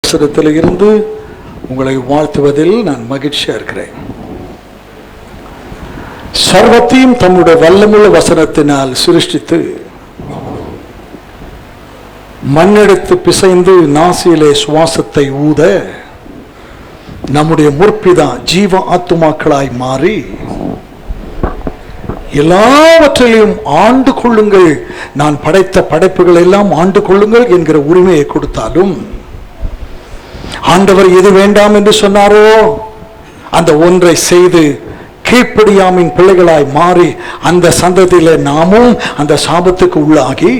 வசனத்தில் இருந்து உங்களை வாழ்த்துவதில் நான் மகிழ்ச்சியா இருக்கிறேன். சர்வத்தையும் தம்முடைய வல்லமுள்ள வசனத்தினால் சிருஷ்டித்து மண்ணெடுத்து பிசைந்து நாசியிலே சுவாசத்தை ஊத நம்முடைய முற்பிதா ஜீவ ஆத்துமாக்களாய் மாறி எல்லாவற்றிலையும் ஆண்டு கொள்ளுங்கள், நான் படைத்த படைப்புகள் எல்லாம் ஆண்டு கொள்ளுங்கள் என்கிற உரிமையை கொடுத்தாலும் ஆண்டவர் எது வேண்டாம் என்று சொன்னாரோ அந்த ஒன்றை செய்து கீழ்ப்படியாமின் பிள்ளைகளாய் மாறி அந்த சந்ததியில நாமும் அந்த சாபத்துக்கு உள்ளாகி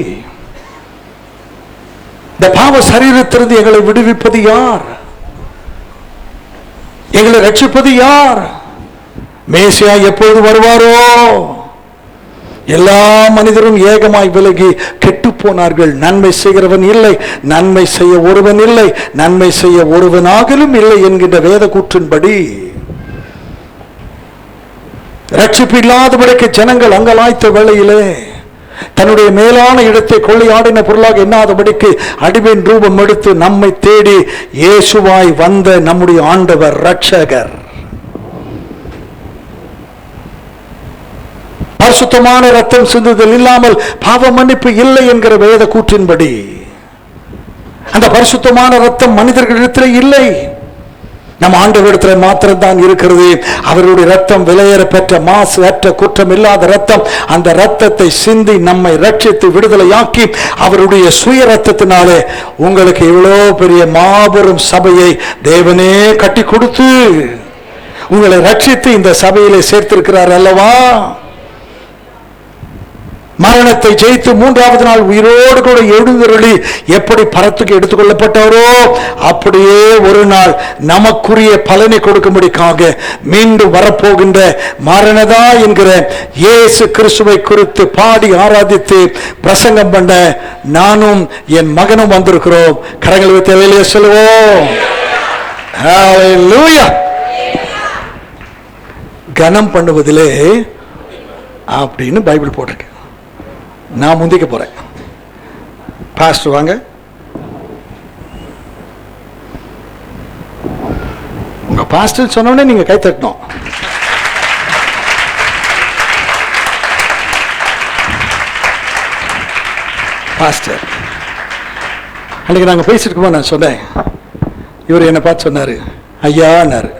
இந்த பாவ சரீரத்திலிருந்து எங்களை விடுவிப்பது யார்? எங்களை ரட்சிப்பது யார்? மேசியா எப்பொழுது வருவாரோ? எல்லா மனிதரும் ஏகமாய் விலகி கெட்டு போனார்கள். நன்மை செய்கிறவன் இல்லை, நன்மை செய்ய ஒருவன் இல்லை, நன்மை செய்ய ஒருவனாகலும் இல்லை என்கின்ற வேத கூற்றின்படி ரட்சிப்பு இல்லாதபடிக்கு ஜனங்கள் அங்கலாய்த்த வேளையிலே தன்னுடைய மேலான இடத்தை கொள்ளையாடின பொருளாக எண்ணாதபடிக்கு அடிமையின் ரூபம் எடுத்து நம்மை தேடி இயேசுவாய் வந்த நம்முடைய ஆண்டவர் ரட்சகர் பரிசுத்தமான ரத்தம் சிந்துதல் இல்லாமல் பாவ மன்னிப்பு இல்லை என்கிற வேத கூற்றின்படி அந்த பரிசுத்தமான ரத்தம் மனிதர்களிடத்தில் இல்லை, நம் ஆண்டவரிடத்தில் மாத்திரம்தான் இருக்கிறது. அவருடைய ரத்தம் விலையேற பெற்ற மாசு அற்ற குற்றம் இல்லாத ரத்தம். அந்த ரத்தத்தை சிந்தி நம்மை ரட்சித்து விடுதலையாக்கி அவருடைய சுய ரத்தத்தினாலே உங்களுக்கு இவ்வளோ பெரிய மாபெரும் சபையை தேவனே கட்டி கொடுத்து உங்களை ரட்சித்து இந்த சபையிலே சேர்த்திருக்கிறார் அல்லவா? மரணத்தை ஜெயித்து மூன்றாவது நாள் உயிரோடு கூட எழுந்தருளி எப்படி பரத்துக்கு எடுத்துக்கொள்ளப்பட்டவரோ அப்படியே ஒரு நாள் நமக்குரிய பலனை கொடுக்கும்படிக்காக மீண்டும் வரப்போகின்ற மரணதா என்கிற இயேசு கிறிஸ்துவை குறித்து பாடி ஆராதித்து பிரசங்கம் பண்ண நானும் என் மகனும் வந்திருக்கிறோம். கரங்களை வைத்து வெளியே சொல்லுவோம். ஹல்லேலூயா. கனம் பண்ணுவதிலே அப்படின்னு பைபிள் போட்டிருக்கு. நான் முந்திக்க போறேன். பாஸ்டர் வாங்க. உங்க பாஸ்டர் சொன்னோடனே நீங்க கை தட்டணும். பாஸ்டர் அன்னைக்கு நாங்க பேசிட்டு இருக்கோம். நான் சொன்னேன், இவர் என்னை பார்த்து சொன்னாரு ஐயான்னாரு.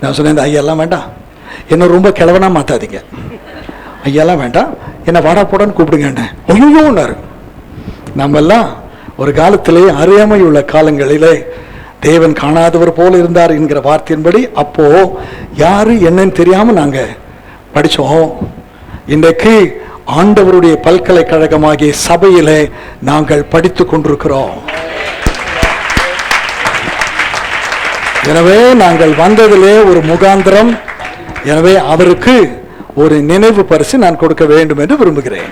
நான் சொன்னேன் இந்த ஐயாலாம் வேண்டாம், என்ன ரொம்ப கிழவனா மாத்தாதீங்க, ஐயாலாம் வேண்டாம், என்ன வாடா போடான்னு கூப்பிடுங்க. ஐயோன்னாரு. நம்ம எல்லாம் ஒரு காலத்திலே அறியாமை உள்ள காலங்களிலே தேவன் காணாதவர் போல இருந்தார் என்கிற வார்த்தையின்படி அப்போ யாரு என்னன்னு தெரியாம நாங்க படிச்சோம். இன்றைக்கு ஆண்டவருடைய பல்கலைக்கழகமாகிய சபையிலே நாங்கள் படித்துக் கொண்டிருக்கிறோம். எனவே நாங்கள் வந்ததிலே ஒரு முகாந்திரம். எனவே அவருக்கு ஒரு நினைவு பரிசு நான் கொடுக்க வேண்டும் என்று விரும்புகிறேன்.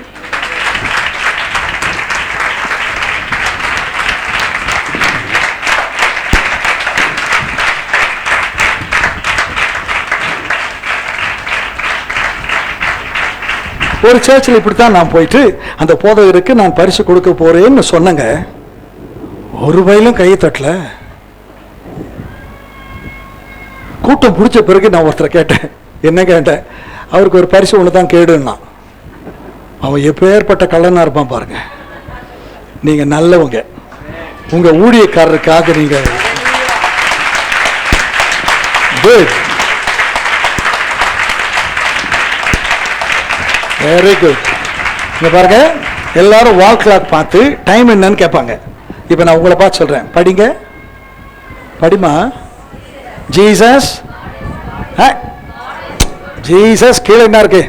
ஒரு சர்ச்சில் இப்படித்தான் நான் போயிட்டு அந்த போதகருக்கு நான் பரிசு கொடுக்க போறேன்னு சொன்னங்க. ஒரு வயலும் கையை தட்டல. கூட்டம் பிடிச்ச பிறகு நான் ஒருத்தரை கேட்டேன், என்ன கேட்டேன், அவருக்கு ஒரு பரிசு ஒன்று தான் கேடுன்னா. அவன் எப்பேற்பட்ட கள்ளனா இருப்பான் பாருங்க. நீங்க நல்லவங்க, உங்க ஊழியக்காரருக்காக நீங்க வெரி குட். இங்க பாருங்க, எல்லாரும் வால் கிளாக் பார்த்து டைம் என்னன்னு கேட்பாங்க. இப்ப நான் உங்களை பார்த்து சொல்றேன், படிங்க, படிமா. ஜீசஸ், ஜீசஸ் கீழே என்ன இருக்கு?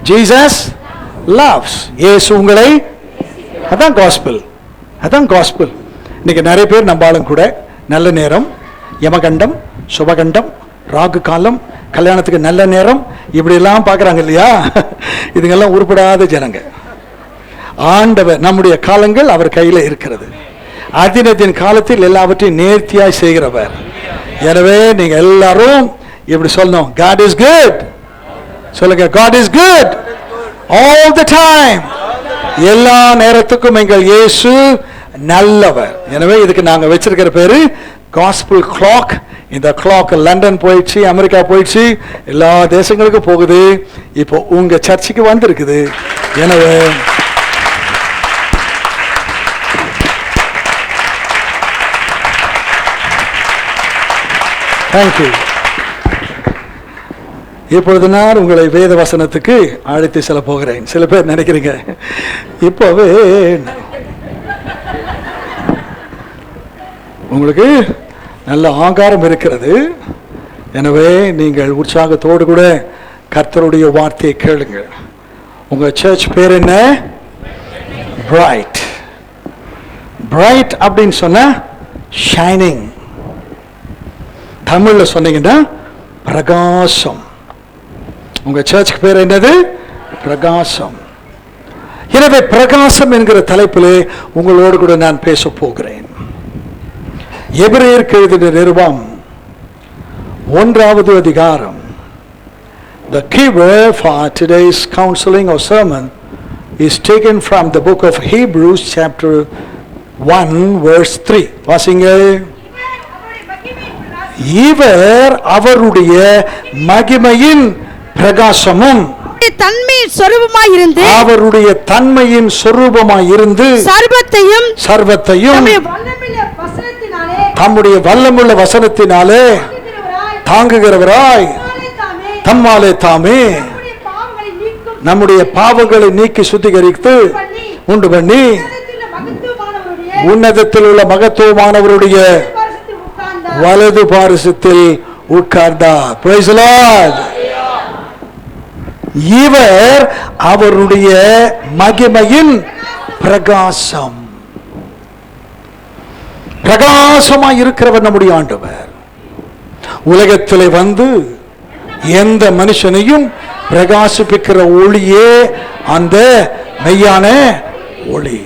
Jesus loves. இயேசு உங்களை, அதான் காஸ்பல், அதான் காஸ்பல். இன்னைக்கு நிறைய பேர் நம்பாலும் கூட நல்ல நேரம், யமகண்டம், சுபகண்டம், ராகு காலம், கல்யாணத்துக்கு நல்ல நேரம், இப்படி எல்லாம் பார்க்குறாங்க இல்லையா? இதுங்கெல்லாம் உருப்படாத ஜனங்க. ஆண்டவர் நம்முடைய காலங்கள் அவர் கையில் இருக்கிறது. அதினத்தின் காலத்தில் எல்லாவற்றையும் நேர்த்தியாய் செய்கிறவர். எனவே நீங்க எல்லாரும் இப்படி சொல்லணும், God is good. சொல்லுங்க, God is good all the time. எல்லா நேரத்துக்கும் எங்கள் இயேசு நல்லவர். எனவே இதுக்கு நாங்க வச்சிருக்கிற பேரு காஸ்பல் கிளாக். இந்த கிளாக் லண்டன் போயிடுச்சு, அமெரிக்கா போயிடுச்சு, எல்லா தேசங்களுக்கும் போகுது, இப்போ உங்க சர்ச்சுக்கு வந்திருக்குது. எனவே தேங்க்யூ. இப்பொழுது நான் உங்களை வேத வசனத்துக்கு அழைத்து செல்ல போகிறேன். சில பேர் நினைக்கிறீங்க இப்போவே உங்களுக்கு நல்ல ஆங்காரம் இருக்கிறது, எனவே நீங்கள் உற்சாகத்தோடு கூட கர்த்தருடைய வார்த்தையை கேளுங்கள். உங்க சர்ச் பேர் என்ன? பிரைட். பிரைட் அப்படின்னு சொன்னா ஷைனிங். தமிழ்ல சொன்னீங்கன்னா பிரகாசம். உங்க சர்ச்சுக்கு பேர் என்னது? பிரகாசம். எனவே பிரகாசம் என்கிற தலைப்பிலே உங்களோடு கூட நான் பேச போகிறேன். எபிரேயருக்கு எழுதின நிருபம் 1வது அதிகாரம். The key word for today's counseling or sermon is taken from the book of Hebrews chapter 1 verse 3. வாசிங்க. இவர் அவருடைய மகிமையின் பிரகாசமும் தன்மையின் சொரூபமாயிருந்து, அவருடைய தன்மையின் சொரூபமாயிருந்து சர்வத்தையும் தம்முடைய வல்லமுள்ள வசனத்தினாலே தாங்குகிறவராய் தம்மாலே தாமே நம்முடைய பாவங்களை நீக்கி சுத்திகரித்து உண்டு பண்ணி உன்னதத்தில் உள்ள மகத்துவமானவருடைய வலது பாரிசத்தில் உட்கார்ந்தார். Praise the Lord. இவர் அவருடைய மகிமையின் பிரகாசம். பிரகாசமாய் இருக்கிறவர் நம்முடைய ஆண்டவர். உலகத்திலே வந்து எந்த மனுஷனையும் பிரகாசிப்பிக்கிற ஒளியே அந்த மெய்யான ஒளி.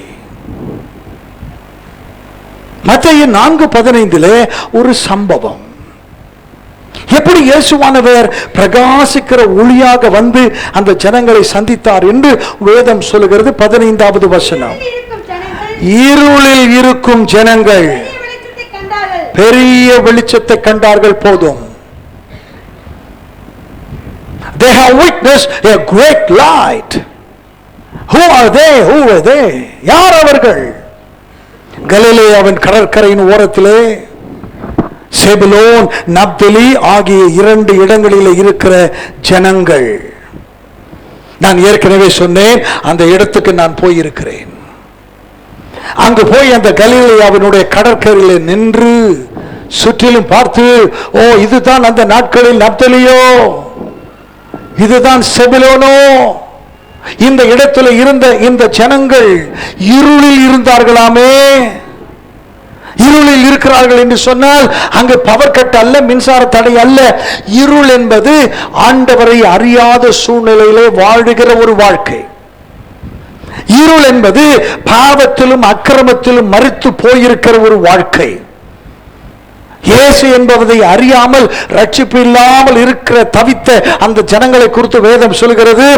மத்தேயு 4:15 ஒரு சம்பவம். எப்படி இயேசுவானவர் பிரகாசிக்கிற ஒளியாக வந்து அந்த ஜனங்களை சந்தித்தார் என்று வேதம் சொல்லுகிறது. 15வது வசனம். இருளில் இருக்கும் ஜனங்கள் பெரிய வெளிச்சத்தை கண்டார்கள். போதும். They have witnessed a great light. Who are they? Who were they? யார் அவர்கள்? கலிலேயாவின் கடற்கரையின் ஓரத்திலே செபுலோன் நப்தலி ஆகிய 2 இடங்களில் இருக்கிற ஜனங்கள். நான் ஏற்கனவே சொன்னேன், அந்த இடத்துக்கு நான் போயிருக்கிறேன். அங்கு போய் அந்த கலிலேயாவினுடைய கடற்கரையில் நின்று சுற்றிலும் பார்த்து, ஓ இதுதான் அந்த நாட்களில் நப்தலியோ, இதுதான் செபுலோனோ. இந்த இடத்துல இருந்த இந்த ஜனங்கள் இருளில் இருந்தார்களாமே. இருளில் இருக்கிறார்கள் என்று சொன்னால் அங்கு பவர் கட் அல்ல, மின்சார தடை அல்ல. இருள் என்பது ஆண்டவரை அறியாத சூழ்நிலையிலே வாழுகிற ஒரு வாழ்க்கை. இருள் என்பது பாவத்திலும் அக்கிரமத்திலும் மரித்து போயிருக்கிற ஒரு வாழ்க்கை. இயேசு என்பதை அறியாமல் ரட்சிப்பு இல்லாமல் இருக்கிற தவித்த அந்த ஜனங்களை குறித்து வேதம் சொல்கிறது,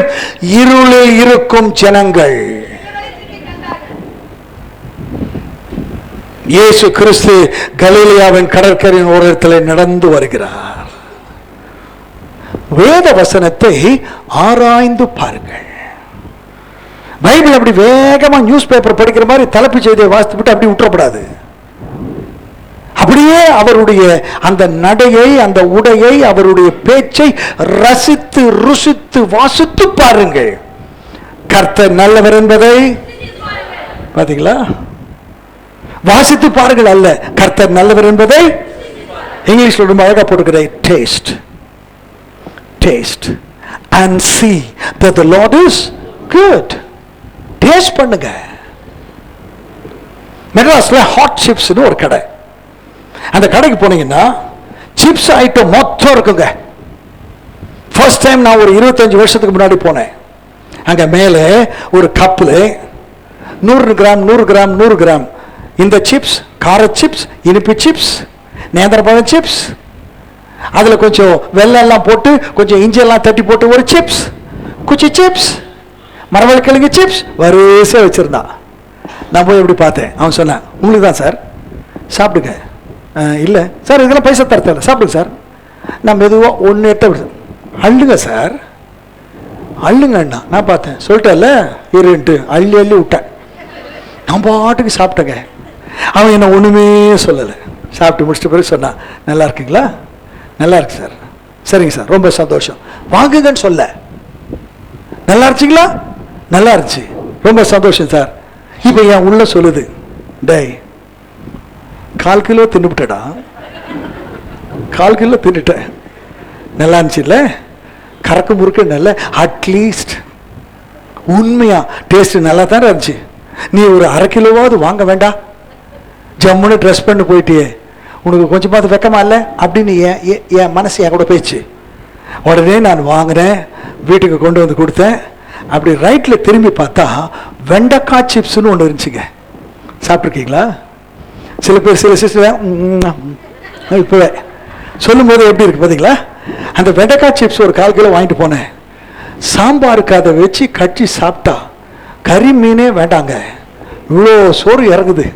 இருளில் இருக்கும் ஜனங்கள். இயேசு கிறிஸ்து கலிலேயாவின் கடற்கரையின் ஓரத்தில் நடந்து வருகிறார். வேத வசனத்தை ஆராய்ந்து பாருங்கள். பைபிள் அப்படி வேகமா நியூஸ் பேப்பர் படிக்கிற மாதிரி தலைப்பு செய்தியை வாசித்துவிட்டு அப்படி விட்டுறப்படாது. அப்படியே அவருடைய அந்த நடையை, அந்த உடையை, அவருடைய பேச்சை ரசித்து ருசித்து வாசித்து பாருங்கள். கர்த்தர் நல்லவர் என்பதை பாத்தீங்களா? வாசித்து பாருங்கள் அல்ல, கர்த்தர் நல்லவர் என்பதை. இங்கிலீஷ்ல ரொம்ப அழகா போட்டுக்கிறேன், taste taste and see that the Lord is good. Taste பண்ணுங்க. மெட்ராஸ்ல ஹாட் சிப்ஸ்னு ஒரு கடை. அந்த கடைக்கு போனீங்கன்னா சிப்ஸ் ஐட்டம் மொத்தம் இருக்குங்க. ஃபர்ஸ்ட் டைம் நான் ஒரு 25 வருஷத்துக்கு முன்னாடி போனேன். அங்க மேலே ஒரு கப்பில் 100 கிராம் 100 கிராம் 100 கிராம் இந்த சிப்ஸ், கார சிப்ஸ், இனிப்பு சிப்ஸ், நேந்திரப்பழம் சிப்ஸ், அதில் கொஞ்சம் வெள்ளம் போட்டு கொஞ்சம் இஞ்சியெல்லாம் தட்டி போட்டு ஒரு சிப்ஸ், குச்சி சிப்ஸ், மரவள்ளிக்கிழங்கு சிப்ஸ் வரிசை வச்சிருந்தான். நான் போய் எப்படி பார்த்தேன். அவன் சொன்னான், உங்களுக்கு தான் சார், சாப்பிடுங்க. இல்லை சார், இதெல்லாம் பைசா தரத்தில்ல, சாப்பிடுங்க சார். நான் மெதுவாக ஒன்று எட்ட அள்ளுங்க சார், அள்ளுங்கண்ணா. நான் பார்த்தேன், சொல்லிட்டேன்ல இருன்ட்டு அள்ளி அள்ளி விட்டேன். நான் பாட்டுக்கு சாப்பிட்டேங்க. அவன் என்ன ஒன்றுமே சொல்லலை. சாப்பிட்டு முடிச்சிட்ட பிறகு சொன்னான், நல்லா இருக்குங்களா? நல்லா இருக்கு சார். சரிங்க சார், ரொம்ப சந்தோஷம், வாங்குங்கன்னு சொல்ல. நல்லா இருந்துச்சிங்களா? நல்லா இருந்துச்சு, ரொம்ப சந்தோஷம் சார். இப்போ என் உள்ள சொல்லுது, டேய் 1/4 கிலோ தின்னுபிட்டடா, 1/4 கிலோ தின்னுட்டேன். நல்லா இருந்துச்சு இல்லை? கறக்கு முறுக்கு நல்ல, அட்லீஸ்ட் உண்மையா டேஸ்ட் நல்லா தான் இருந்துச்சு. நீ ஒரு 1/2 கிலோவாவது வாங்க வேண்டாம்? ஜம்முன்னு ட்ரெஸ் பண்ணி போயிட்டியே, உனக்கு கொஞ்சமாவது வெக்கமா இல்லை அப்படின்னு என் மனசு என் கூட போயிடுச்சு. உடனே நான் வாங்கினேன், வீட்டுக்கு கொண்டு வந்து கொடுத்தேன். அப்படி ரைட்டில் திரும்பி பார்த்தா வெண்டைக்காய் சிப்ஸ்ன்னு ஒன்று இருந்துச்சுங்க. சாப்பிட்ருக்கீங்களா? சில பேர் சில சிஸ்டர் இப்போவே சொல்லும்போது எப்படி இருக்கு பார்த்தீங்களா? அந்த வெண்டைக்காய் சிப்ஸ் ஒரு 1/4 கிலோ வாங்கிட்டு போனேன். சாம்பாருக்கு அதை வச்சு கட்சி சாப்பிட்டா கறி மீனே வேண்டாங்க, இவ்வளோ சோறு இறங்குது.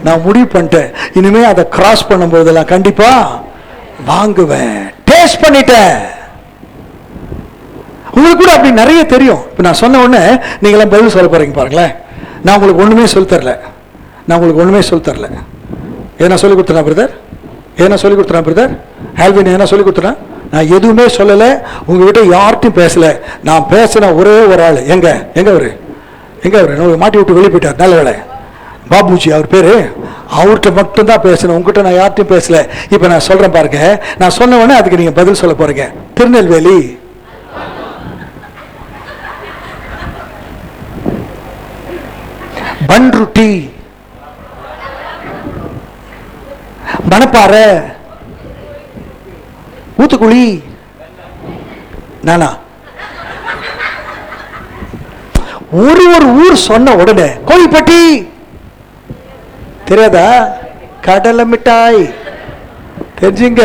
நான் முடிவு பண்ணிட்டேன், இனிமே அதை கிராஸ் பண்ணும்போதெல்லாம் கண்டிப்பா வாங்குவேன். டேஸ்ட் பண்ணிட்டேன். உங்களுக்கு கூட அப்படி நிறைய தெரியும். இப்போ நான் சொன்ன உடனே நீங்களாம் பதில் சொல்ல போறீங்க பாருங்களேன். நான் உங்களுக்கு ஒண்ணுமே சொல்லி தரல, ஏன்னா சொல்லி கொடுத்தேன் பிரதர், ஆல்வின் என்ன சொல்லி கொடுத்தேன்? நான் எதுவுமே சொல்லலை, உங்ககிட்ட யார்ட்டையும் பேசல. நான் பேசின ஒரே ஒரு ஆள், எங்க அவரு மாட்டி விட்டு வெளியே போயிட்டார். நல்ல வேலை, பாபுஜி அவர் பேரு. அவர்கிட்ட மட்டும்தான் பேசணும், உங்ககிட்ட நான் யார்ட்டையும் பேசல. இப்போ நான் சொல்றேன் பாருங்க, நான் சொன்ன உடனே அதுக்கு நீங்க பதில் சொல்ல போறீங்க. திருநெல்வேலி, பன்ருட்டி, மணப்பாறை, ஊத்துக்குழி, நானா ஒரு ஊர் சொன்ன உடனே கோவில்பட்டி தெரியாதா? கடலை மிட்டாய் தெரிஞ்சுங்க.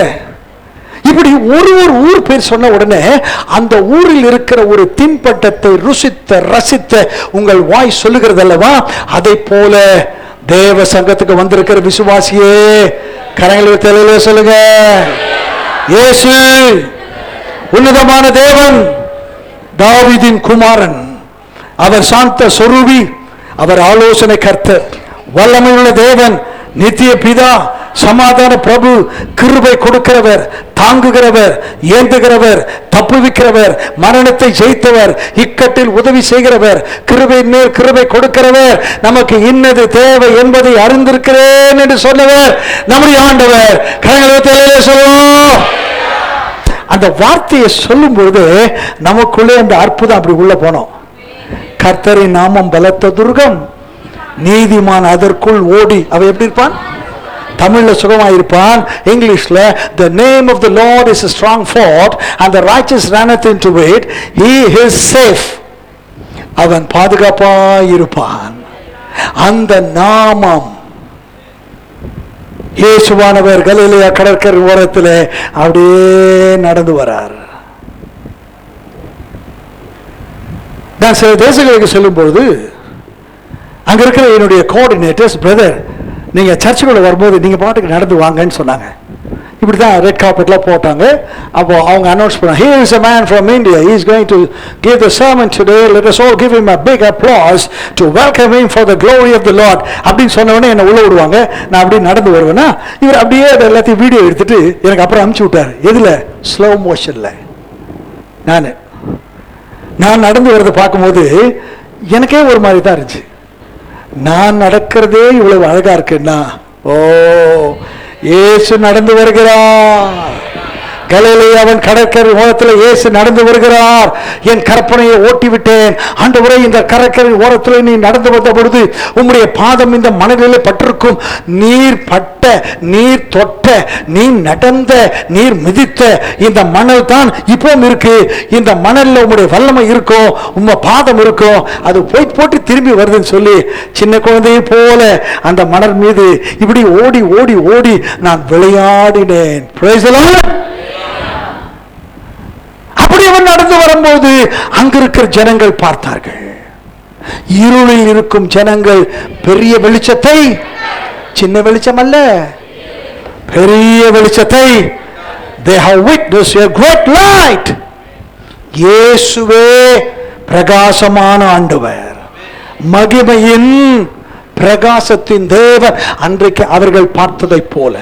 இப்படி ஒரு ஊர் பேர் சொன்ன உடனே அந்த ஊரில் இருக்கிற ஒரு தின்பண்டத்தை ருசித்த ரசித்த உங்கள் வாய் சொல்லுகிறது அல்லவா? அதை போல தேவ சங்கத்துக்கு வந்திருக்கிற விசுவாசியே கரங்களை தலையில சொல்லுங்க, இயேசு உன்னதமான தேவன், தாவீதின் குமாரன், அவர் சாந்த சொரூபி, அவர் ஆலோசனை கர்த்தர், வல்லமையுள்ள தேவன், நித்திய பிதா, சமாதான பிரபு, கிருபை கொடுக்கிறவர், தாங்குகிறவர், ஏந்துகிறவர், தப்புவிக்கிறவர், மரணத்தை ஜெயித்தவர், இக்கட்டில் உதவி செய்கிறவர், கிருபையின் மேல் கிருபை கொடுக்கிறவர், நமக்கு இன்னது தேவை என்பதை அறிந்திருக்கிறேன் என்று சொன்னவர் நம்முடைய ஆண்டவர். கரங்களை சொல்லுவோம். அந்த வார்த்தையை சொல்லும் பொழுது நமக்குள்ளே அந்த அற்புதம் அப்படி உள்ள போனோம். கர்த்தரின் நாமம் பலத்த துர்கம், நீதிமான் அதற்குள் ஓடி. அவன் எப்படி இருப்பான்? தமிழ்ல சுகமாயிருப்பான். இங்கிலீஷ்ல the name of the Lord is a strong fort and the righteous runneth into it, he is safe. அவன் பாதுகாப்பாயிருப்பான். அந்த நாமம் இயேசுவானவர் கலிலேயா கடற்கரை ஓரத்தில் அப்படியே நடந்து வரார். நான் சில தேசங்களுக்கு செல்லும் பொழுது அங்க இருக்கிற என்னுடைய கோஆர்டினேட்டர்ஸ், பிரதர் நீங்க சர்ச்சுக்குள்ள வரும்போது நீங்க பாட்டுக்கு நடந்து வாங்கன்னு சொன்னாங்க. இப்படிதான் ரெட் கார்பெட்லாம் போட்டாங்க. அப்போ அவங்க அனௌன்ஸ் பண்ணாங்க, here is a man from India, he is going to give the sermon today, let us all give him a big applause to welcome him for the glory of the Lord அப்படின்னு சொன்ன உடனே என்ன உள்ள விடுவாங்க. நான் அப்படியே நடந்து வருவேன்னா இவர் அப்படியே எல்லாத்தையும் வீடியோ எடுத்துட்டு எனக்கு அப்புறம் அனுப்பிச்சு விட்டாரு. எதுல? ஸ்லோ மோஷன்ல. நான் நடந்து வரதை பார்க்கும்போது எனக்கே ஒரு மாதிரி தான் இருந்துச்சு. நான் நடக்கிறதே இவ்வளவு அழகா இருக்குன்னா, ஓ இயேசு நடந்து வருகிறார். கலிலேயா அவன் கடற்கரை ஓரத்தில் இயேசு நடந்து வருகிறார். என் கற்பனையை ஓட்டி விட்டேன். ஆண்டவரே, இந்த கடற்கரை ஓரத்தில் நீ நடந்து வந்த பொழுது உம்முடைய பாதம் இந்த மணலிலே பட்டிருக்கும். நீர் பட்ட, நீர் தொட்ட, நீ நடந்த, நீர் மிதித்த இந்த மணல் தான் இப்பவும் இருக்கு. இந்த மணல்ல உம்முடைய வல்லமை இருக்கும், உம்ம பாதம் இருக்கும். அது போட்டு திரும்பி வருதுன்னு சொல்லி சின்ன குழந்தையை போல அந்த மணல் மீது இப்படி ஓடி ஓடி ஓடி நான் விளையாடினேன். Praise the Lord. அப்படி அவன் நடந்து வரும்போது அங்க இருக்கிற ஜனங்கள் பார்த்தார்கள். இருளில் இருக்கும் ஜனங்கள் பெரிய வெளிச்சத்தை, சின்ன வெளிச்சம் அல்ல, பெரிய வெளிச்சத்தை, they have witnessed a great light. இயேசுவே பிரகாசமான ஆண்டவர், மகிமையின் பிரகாசத்தின் தேவன். அன்றைக்கு அவர்கள் பார்த்ததை போல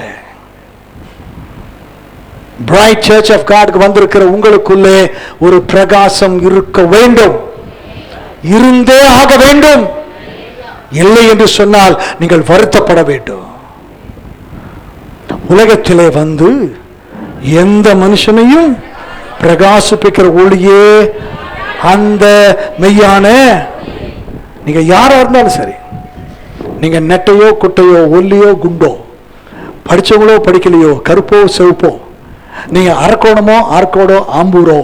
பிரைட் சர்ச் ஆஃப் காட்க்கு வந்திருக்கிற உங்களுக்குள்ளே ஒரு பிரகாசம் இருக்க வேண்டும், இருந்தே ஆக வேண்டும். இல்லை என்று சொன்னால் நீங்கள் வருத்தப்பட வேண்டும். உலகத்திலே வந்து எந்த மனுஷனையும் பிரகாசிப்பிக்கிற ஒளியே அந்த மெய்யான, நீங்க யாரா இருந்தாலும் சரி, நீங்க நெட்டையோ குட்டையோ ஒல்லியோ குண்டோ, படிச்சவங்களோ படிக்கலையோ, கருப்போ செவப்போ, நீங்க அரக்கோணமோ ஆர்கோடோ ஆம்பூரோ,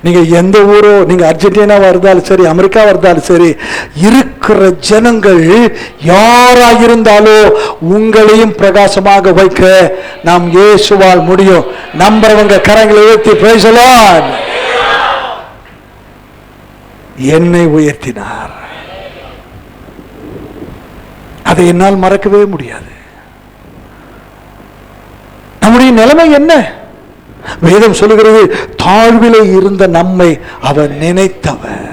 நீங்க எந்த ஊரோ, நீங்க அர்ஜென்டினாவா இருந்தாலும் சரி, அமெரிக்காவா இருந்தாலும் சரி, இருக்கிற ஜனங்கள் யாராயிருந்தாலும் உங்களையும் பிரகாசமாக வைக்க நாம் இயேசுவால் முடியும். நம்புறவங்க கரங்களை உயர்த்தி praise the Lord. என்னை உயர்த்தினார், அதை என்னால் மறக்கவே முடியாது. நம்முடைய நிலைமை என்ன? வேதம் சொல்லுகிறது, தாழ்விலே இருந்த நம்மை அவர் நினைத்தவர்.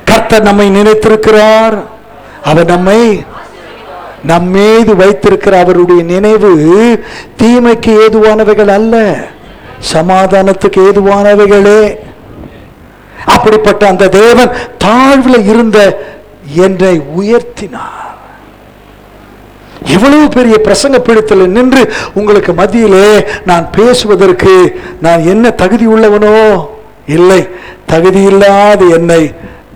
கர்த்தர் நம்மை நினைத்திருக்கிறார். அவர் நம்மீது வைத்திருக்கிற அவருடைய நினைவு தீமைக்கு ஏதுவானவைகள் அல்ல, சமாதானத்துக்கு ஏதுவானவைகளே. அப்படிப்பட்ட அந்த தேவன் தாழ்வில் இருந்த என்னை உயர்த்தினார். எவ்வளவு பெரிய பிரசங்க பீடத்தில் நின்று உங்களுக்கு மத்தியிலே நான் பேசுவதற்கு நான் என்ன தகுதி உள்ளவனோ? இல்லை, தகுதி இல்லாத என்னை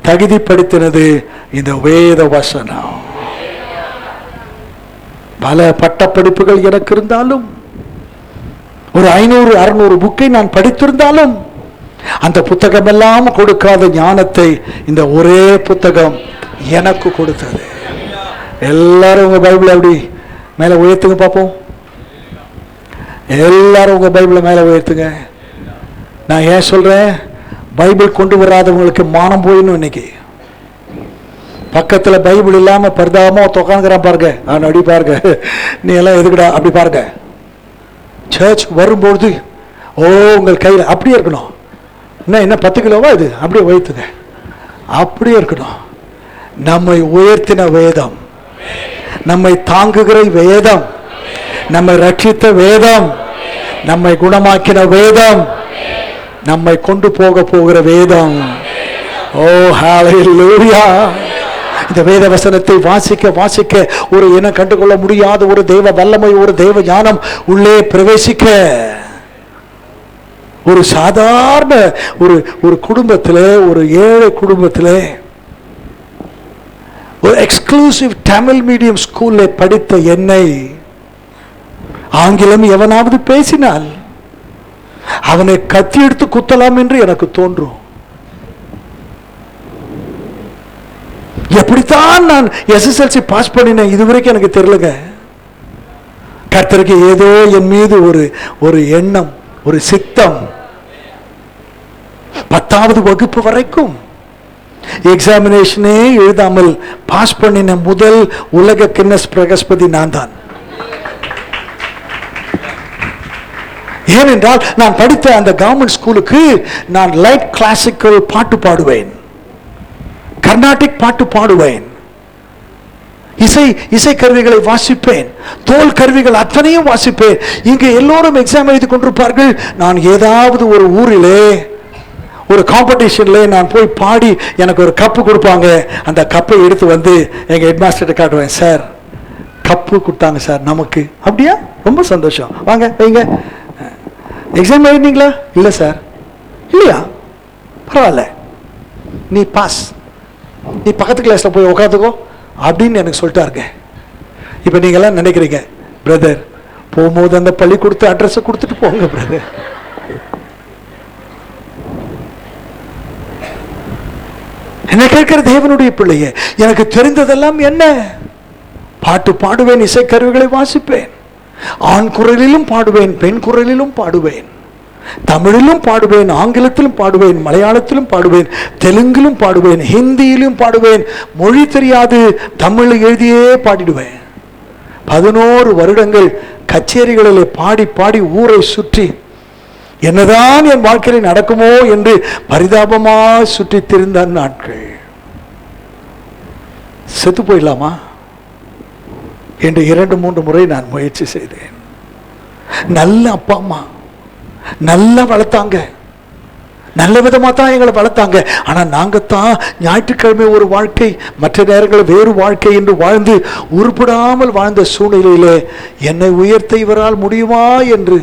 தகுதிப்படுத்தினது இந்த வேத வசனம். பல பட்டப்படிப்புகள் எனக்கு இருந்தாலும், ஒரு 500-600 புக்கை நான் படித்திருந்தாலும், அந்த புத்தகம் எல்லாம் கொடுக்காத ஞானத்தை இந்த ஒரே புத்தகம் எனக்கு கொடுத்தது. எல்லாரும் உங்க பைபிளை அப்படி மேல உயர்த்துங்க பார்ப்போம். எல்லாரும் உங்க பைபிளை மேல உயர்த்துங்க. நான் ஏன் சொல்றேன்? பைபிள் கொண்டு வராதவங்களுக்கு மானம் போயின்னு. இன்னைக்கு பக்கத்துல பைபிள் இல்லாம பரிதாபமா உட்காந்துக்கிறான் பாருங்க. நான் அடி பாருங்க, நீ எல்லாம் எதுக்குடா அப்படி பாருங்க. சர்ச் வரும்பொழுது உங்கள் கையில் அப்படியே இருக்கணும். என்ன 10 கிலோவா இது? அப்படியே உயர்த்துங்க, அப்படியே இருக்கணும். நம்மை உயர்த்தின வேதம், நம்மை தாங்குகிற வேதம், நம்மை ரட்சித்த வேதம், நம்மை குணமாக்கின வேதம், நம்மை கொண்டு போகிற வேதம். ஓ ஹல்லேலூயா! இந்த வேத வசனத்தை வாசிக்க வாசிக்க ஒரு இனம் கண்டுகொள்ள முடியாத ஒரு தெய்வ வல்லமை, ஒரு தெய்வ ஞானம் உள்ளே பிரவேசிக்க, ஒரு சாதாரண ஒரு குடும்பத்திலே, ஒரு ஏழை குடும்பத்திலே, ஒரு எக்ஸ்க்ளூசிவ் தமிழ் மீடியம் ஸ்கூல்ல படித்த என்னை ஆங்கிலம் எவனாவது பேசினால் அவனை கத்தி எடுத்து குத்தலாம் என்று எனக்கு தோன்றும். எப்படித்தான் நான் SSLC பாஸ் பண்ணினேன் இதுவரைக்கும் எனக்கு தெரியலங்க. கர்த்தருக்கு ஏதோ என் மீது ஒரு எண்ணம், ஒரு சித்தம். 10வது வகுப்பு வரைக்கும் எக்ஸாமினேஷனே எழுதாமல் பாஸ் பண்ணின முதல் உலக கின்னஸ் பிரகஸ்பதி நான் தான். ஏனென்றால் நான் படித்த அந்த கவர்மெண்ட் ஸ்கூலுக்கு நான் லைட் கிளாசிக்கல் பாட்டு பாடுவேன், கர்நாடிக் பாட்டு பாடுவேன், இசை கருவிகளை வாசிப்பேன், தோல் கருவிகள் அத்தனையும் வாசிப்பேன். இங்கு எல்லோரும் எக்ஸாம் எழுதி கொண்டிருப்பார்கள். நான் ஏதாவது ஒரு ஊரிலே ஒரு காம்படிஷன்ல நான் போய் பாடி எனக்கு ஒரு கப்பு கொடுப்பாங்க. அந்த கப்பை எடுத்து வந்து எங்க ஹெட்மாஸ்டர்கிட்ட காட்டுவேன். சார், கப்பு கொடுத்தாங்க சார் நமக்கு. அப்படியா? ரொம்ப சந்தோஷம், வாங்க வைங்க. எக்ஸாம் எழுதினீங்களா? இல்லை சார். இல்லையா? பரவாயில்ல, நீ பாஸ், நீ பக்கத்து கிளாஸ்ல போய் உட்காந்துக்கோ அப்படின்னு எனக்கு சொல்லிட்டாருங்க. இப்போ நீங்கள்லாம் நினைக்கிறீங்க, பிரதர் போகும்போது அந்த பள்ளிக்கூடத்து அட்ரஸை கொடுத்துட்டு போங்க பிரதர். என்ன கேட்கிற தேவனுடைய பிள்ளையே, எனக்கு தெரிந்ததெல்லாம் என்ன? பாட்டு பாடுவேன், இசை கருவிகளை வாசிப்பேன், ஆண் குரலிலும் பாடுவேன், பெண் குரலிலும் பாடுவேன். தமிழிலும் பாடுவேன், ஆங்கிலத்திலும் பாடுவேன், மலையாளத்திலும் பாடுவேன், தெலுங்கிலும் பாடுவேன், ஹிந்தியிலும் பாடுவேன். மொழி தெரியாது, தமிழ் எழுதியே பாடிடுவேன். 11 வருடங்கள் கச்சேரிகளிலே பாடி பாடி ஊரை சுற்றி என்னதான் என் வாழ்க்கையில் நடக்குமோ என்று பரிதாபமாக சுற்றி திரிந்த நாட்கள். செத்து போயிடலாமா என்று 2-3 முறை நான் முயற்சி செய்தேன். நல்ல அப்பா அம்மா நல்லா வளர்த்தாங்க, நல்ல விதமாக தான் எங்களை வளர்த்தாங்க. ஆனால் நாங்கள் தான் ஞாயிற்றுக்கிழமை ஒரு வாழ்க்கை, மற்ற நேரங்களில் வேறு வாழ்க்கை என்று வாழ்ந்து உருப்படாமல் வாழ்ந்த சூழ்நிலையிலே என்னை உயர்த்த இவரால் முடியுமா என்று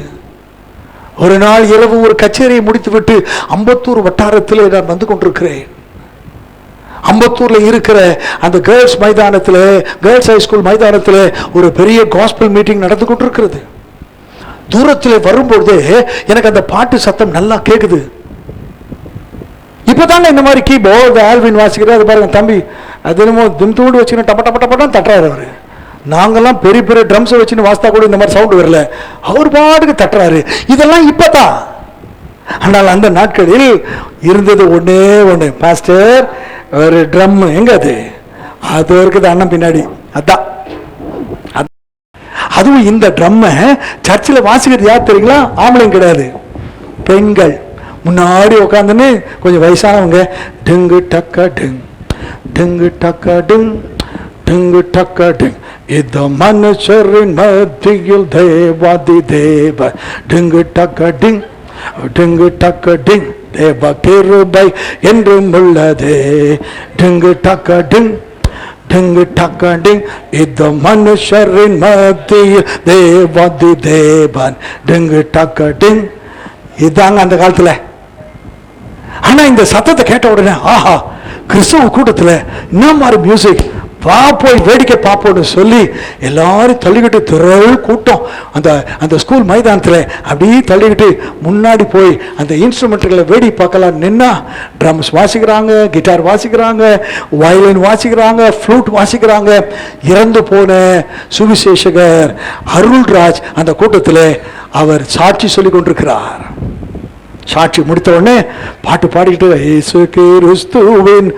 ஒரு நாள் இரவு ஒரு கச்சேரியை முடித்துவிட்டு அம்பத்தூர் வட்டாரத்தில் நான் வந்து கொண்டிருக்கிறேன். அம்பத்தூர்ல இருக்கிற அந்த கேர்ள்ஸ் மைதானத்தில், கேர்ள்ஸ் ஹைஸ்கூல் மைதானத்தில் ஒரு பெரிய காஸ்பல் மீட்டிங் நடந்து கொண்டிருக்கிறது. தூரத்தில் வரும்பொழுது எனக்கு அந்த பாட்டு சத்தம் நல்லா கேட்குது. இப்பதாங்க இந்த மாதிரி கீபோர்டு ஆல்வின் வாசிக்கிறார். அது பாருங்க தம்பி, அது என்னமோ திம்தூடு வச்சுன்னு டப்ப டப்ப டப்பட்டான்னு தட்டுறாரு அவரு. நாங்கெல்லாம் பெரிய பெரிய ட்ரம்ஸை வச்சுன்னு வாசித்தா கூட இந்த மாதிரி சவுண்டு வரல, அவர் பாட்டுக்கு தட்டுறாரு. இதெல்லாம் இப்பதான். ஆனால் அந்த நாட்களில் இருந்தது ஒன்னே ஒன்று, பாஸ்டர் ஒரு ட்ரம் எங்க அது இருக்குது அண்ணன் பின்னாடி, அதான். அதுவும் இந்த ட்ரம்மை சர்ச்சில் வாசிக்கிறது யார் தெரியுங்களா? ஆம்பளைங்க கிடையாது, பெண்கள். முன்னாடி உட்காந்துன்னு கொஞ்சம் வயசானவங்க டிங்கு டக்கா டிங் டிங்கு டக்கா டிங் டிங்கு டக்கா டிங் இந்த மனுஷரின் மத்தியில் தேவாதி தேவ டிங்கு டக்கா டிங் டிங்கு டக்கா டிங் தேவ கிருபை என்றும் உள்ளதே டிங்கு டக்கா டிங் டிங்கு டக்கா டிங் இந்த மனுஷரின் மத்தியில் தேவாதி தேவன் டிங்கு டக்கா டிங். இதாங்க அந்த காலத்துல. ஆனா இந்த சத்தத்தை கேட்ட உடனே ஆஹா, கிறிஸ்தவ கூட்டத்தில் என்ன மாதிரி மியூசிக், போய் வேடிக்கை பார்ப்போன்னு சொல்லி எல்லாரும் தள்ளிக்கிட்டு திரள் கூட்டம் அந்த அந்த ஸ்கூல் மைதானத்தில் அப்படியே தள்ளிக்கிட்டு முன்னாடி போய் அந்த இன்ஸ்ட்ருமெண்ட்டுகளை வேடி பார்க்கலாம். நின்னா ட்ரம்ஸ் வாசிக்கிறாங்க, கிட்டார் வாசிக்கிறாங்க, வயலின் வாசிக்கிறாங்க, ஃப்ளூட் வாசிக்கிறாங்க. இறந்து போன சுவிசேஷகர் அருள்ராஜ் அந்த கூட்டத்தில் அவர் சாட்சி சொல்லி கொண்டிருக்கிறார். சாட்சி முடித்த உடனே பாட்டு பாடிக்கிட்டு இயேசு கிறிஸ்துவின்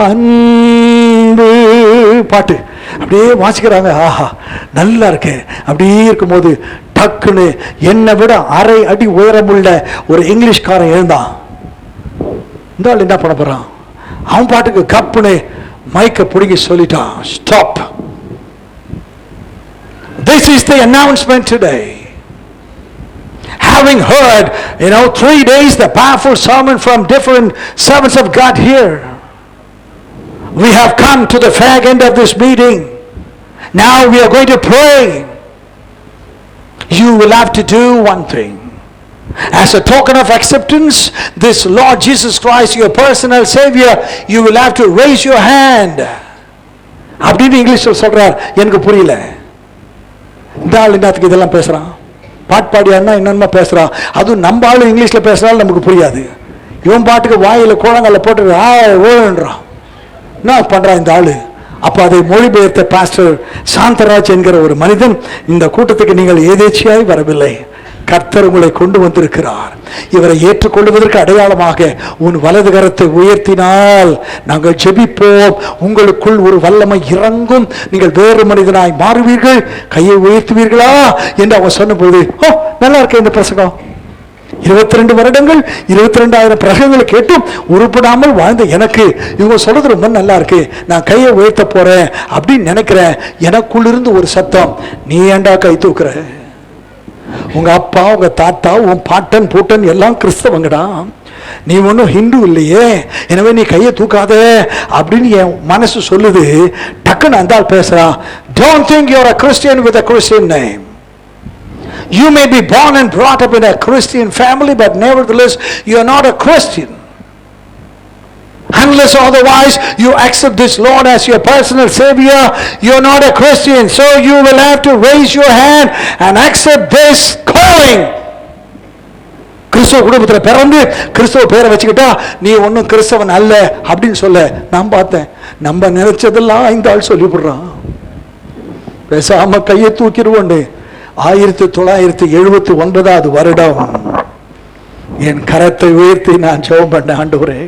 அன்பு பாட்டு அப்படியே வாசிக்கிறாங்க. ஆஹா நல்லா இருக்கு. அப்படியே இருக்கும்போது டக்குன்னு என்னை விட 1/2 அடி உயரமுள்ள ஒரு இங்கிலீஷ்காரன் எழுந்தான். இந்த ஆள் என்ன பண்ண போறான்? அவன் பாட்டுக்கு கப்புன்னு மைக்க பிடிங்கி சொல்லிட்டான், stop. This is the announcement today. Having heard, 3 days the powerful sermon from different servants of God here, we have come to the fag end of this meeting. Now we are going to pray. You will have to do one thing. As a token of acceptance, this Lord Jesus Christ, your personal Savior, you will have to raise your hand. அப்படின்னு இங்கிலீஷில் சொல்றார். எனக்கு புரியல. இந்த ஆள் என்னத்துக்கு இதெல்லாம் பேசுறான்? பாட்பாடியான்னா என்னென்ன பேசுறான். அதுவும் நம்ம ஆளு இங்கிலீஷில் பேசுறாலும் நமக்கு புரியாது. இவன் பாட்டுக்கு வாயில கோலங்கல்ல போட்டு ஓடுன்றான். என்ன பண்றான் இந்த ஆளு? அப்போ அதை மொழிபெயர்த்த பாஸ்டர் சாந்தராஜ் என்கிற ஒரு மனிதன், இந்த கூட்டத்துக்கு நீங்கள் ஏதேச்சியாய் வரவில்லை, கர்த்தர் உங்களை கொண்டு வந்திருக்கிறார். இவரை ஏற்றுக்கொள்வதற்கு அடையாளமாக உன் வலது கரத்தை உயர்த்தினால் நாங்கள் ஜெபிப்போம், உங்களுக்குள் ஒரு வல்லமை இறங்கும், நீங்கள் வேறு மனிதனாய் மாறுவீர்கள், கையை உயர்த்துவீர்களா என்று அவன் சொன்னபோது, ஓ நல்லா இருக்கு இந்த பிரசங்கம். 22 வருடங்கள் 22,000 பிரசங்களை கேட்டும் உருப்படாமல் வாழ்ந்த எனக்கு இவங்க சொல்றது ரொம்ப நல்லா இருக்கு, நான் கையை உயர்த்த போறேன் அப்படின்னு நினைக்கிறேன். எனக்குள்ளிருந்து ஒரு சத்தம், நீ ஏண்டா கை தூக்குற? உங்க அப்பா, உங்க தாத்தா, உன் பாட்டன் பூட்டன் எல்லாம் கிறிஸ்தவங்கடா, நீ ஒன்றும் ஹிந்து இல்லையே, எனவே நீ கையை தூக்காத அப்படின்னு என் மனசு சொல்லுது. டக்குன்னு அந்த ஆள் பேசுறான், don't think you're a Christian with a Christian name. You may be born and brought up in a Christian family, but nevertheless you are not a Christian. Unless otherwise you accept this Lord as your personal Savior, you are not a Christian. So you will have to raise your hand and accept this calling. கிறிஸ்துவ குடும்பத்தில் பிறந்து கிறிஸ்துவ பேரை வச்சுக்கிட்டா நீ ஒன்றும் கிறிஸ்தவன் அல்ல அப்படின்னு சொல்ல நான் பார்த்தேன். நம்ம நினைச்சதெல்லாம் இந்த ஆள் சொல்லிவிடுறான். பேசாம கையை தூக்கிடுவோண்டு. 1979 வருடம் என் கரத்தை உயர்த்தி நான் ஜெபம் பண்ண, ஆண்டவரே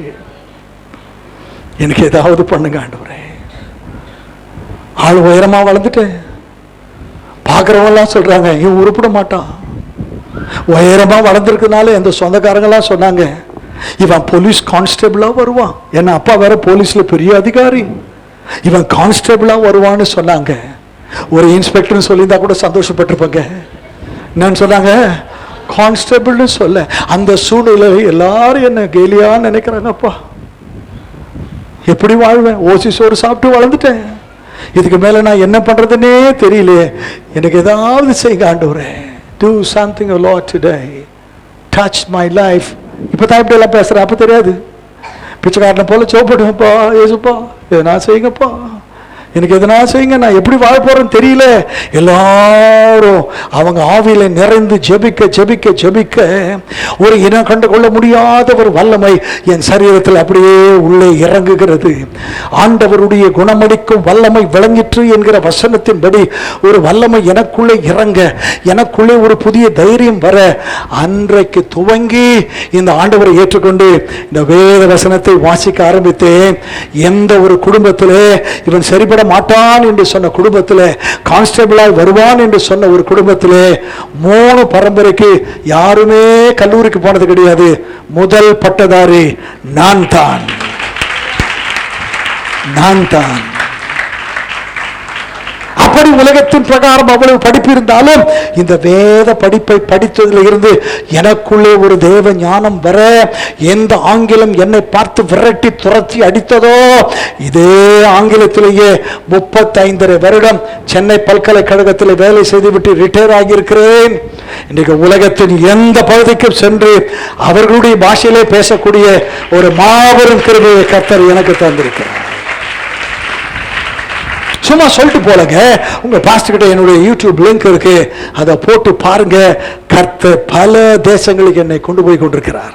எனக்கு ஏதாவது பண்ணுங்க ஆண்டவரே. ஆள் உயரமா வளர்ந்துட்டேன். பார்க்குறவங்கலாம் சொல்றாங்க இவன் உருப்பிட மாட்டான். உயரமா வளர்ந்துருக்கனால எந்த சொந்தக்காரங்களாம் சொன்னாங்க இவன் போலீஸ் கான்ஸ்டபிளா வருவான். ஏன்னா அப்பா வேற போலீஸ்ல பெரிய அதிகாரி, இவன் கான்ஸ்டபிளா வருவான்னு சொன்னாங்க. ஒரு இன்ஸ்பெக்டர் சொல்லியிருந்தா கூட சந்தோஷப்பட்டிருப்பாங்க. என்னன்னு சொன்னாங்க? கான்ஸ்டபிள்னு சொல்ல. அந்த சூழ்நிலை எல்லாரும் என்ன கேலியா நினைக்கிறாங்க. அப்பா எப்படி வாழ்வேன்? ஓசி சோறு சாப்பிட்டு வளர்ந்துட்டேன். இதுக்கு மேல நான் என்ன பண்றதுன்னே தெரியலையே. எனக்கு ஏதாவது செய்யுங்க ஆண்டவரே. Do something a lot today. Touch my life. இப்பதான் இப்படி எல்லாம் பேசுறேன், அப்ப தெரியாது. பிச்சைக்காரனை போல சோப்படுவேன்ப்பா, ஏசுப்பா எதனா செய்யுங்கப்பா, எனக்கு எதனா செய்யுங்க, நான் எப்படி வாழ போறேன்னு தெரியல. எல்லாரும் அவங்க ஆவியில நிறைந்து ஜெபிக்க ஜெபிக்க ஜெபிக்க ஒரு இனம் கண்டு கொள்ள முடியாத ஒரு வல்லமை என் சரீரத்தில் அப்படியே உள்ளே இறங்குகிறது. ஆண்டவருடைய குணமளிக்கும் வல்லமை விளங்கிற்று என்கிற வசனத்தின்படி ஒரு வல்லமை எனக்குள்ளே இறங்க, எனக்குள்ளே ஒரு புதிய தைரியம் வர, அன்றைக்கு துவங்கி இந்த ஆண்டவரை ஏற்றுக்கொண்டு இந்த வேத வசனத்தை வாசிக்க ஆரம்பித்தேன். எந்த ஒரு குடும்பத்திலே இவன் சரிபட மாட்டான் என்று சொன்ன குடும்பத்தில், கான்ஸ்டபிளாய் வருவான் என்று சொன்ன ஒரு குடும்பத்தில் 3 பரம்பரைக்கு யாருமே கல்லூரிக்கு போனது கிடையாது. முதல் பட்டதாரி நான் தான். அப்படி உலகத்தின் பிரகாரம் அவ்வளவு படிப்பு இருந்தாலும் இந்த வேத படிப்பை படித்ததில் இருந்து எனக்குள்ளே ஒரு தேவ ஞானம் வர, எந்த ஆங்கிலம் என்னை பார்த்து விரட்டி துரத்தி அடித்ததோ, இதே ஆங்கிலத்திலேயே 35 வருடம் சென்னை பல்கலைக்கழகத்தில் வேலை செய்துவிட்டு ரிட்டையர் ஆகியிருக்கிறேன். இன்றைக்கு உலகத்தின் எந்த பகுதிக்கும் சென்று அவர்களுடைய பாஷையிலே பேசக்கூடிய ஒரு மாபெரும் கிருபையை கர்த்தர் எனக்கு தந்திருக்கிறார். சும்மா சொல்லிட்டு போலங்க. உங்க பாஸ்டர் கிட்ட என்னுடைய யூடியூப் லிங்க் இருக்கு, அதை போட்டு பாருங்க. கர்த்தர் பல தேசங்களுக்கு என்னை கொண்டு போய் கொண்டிருக்கிறார்.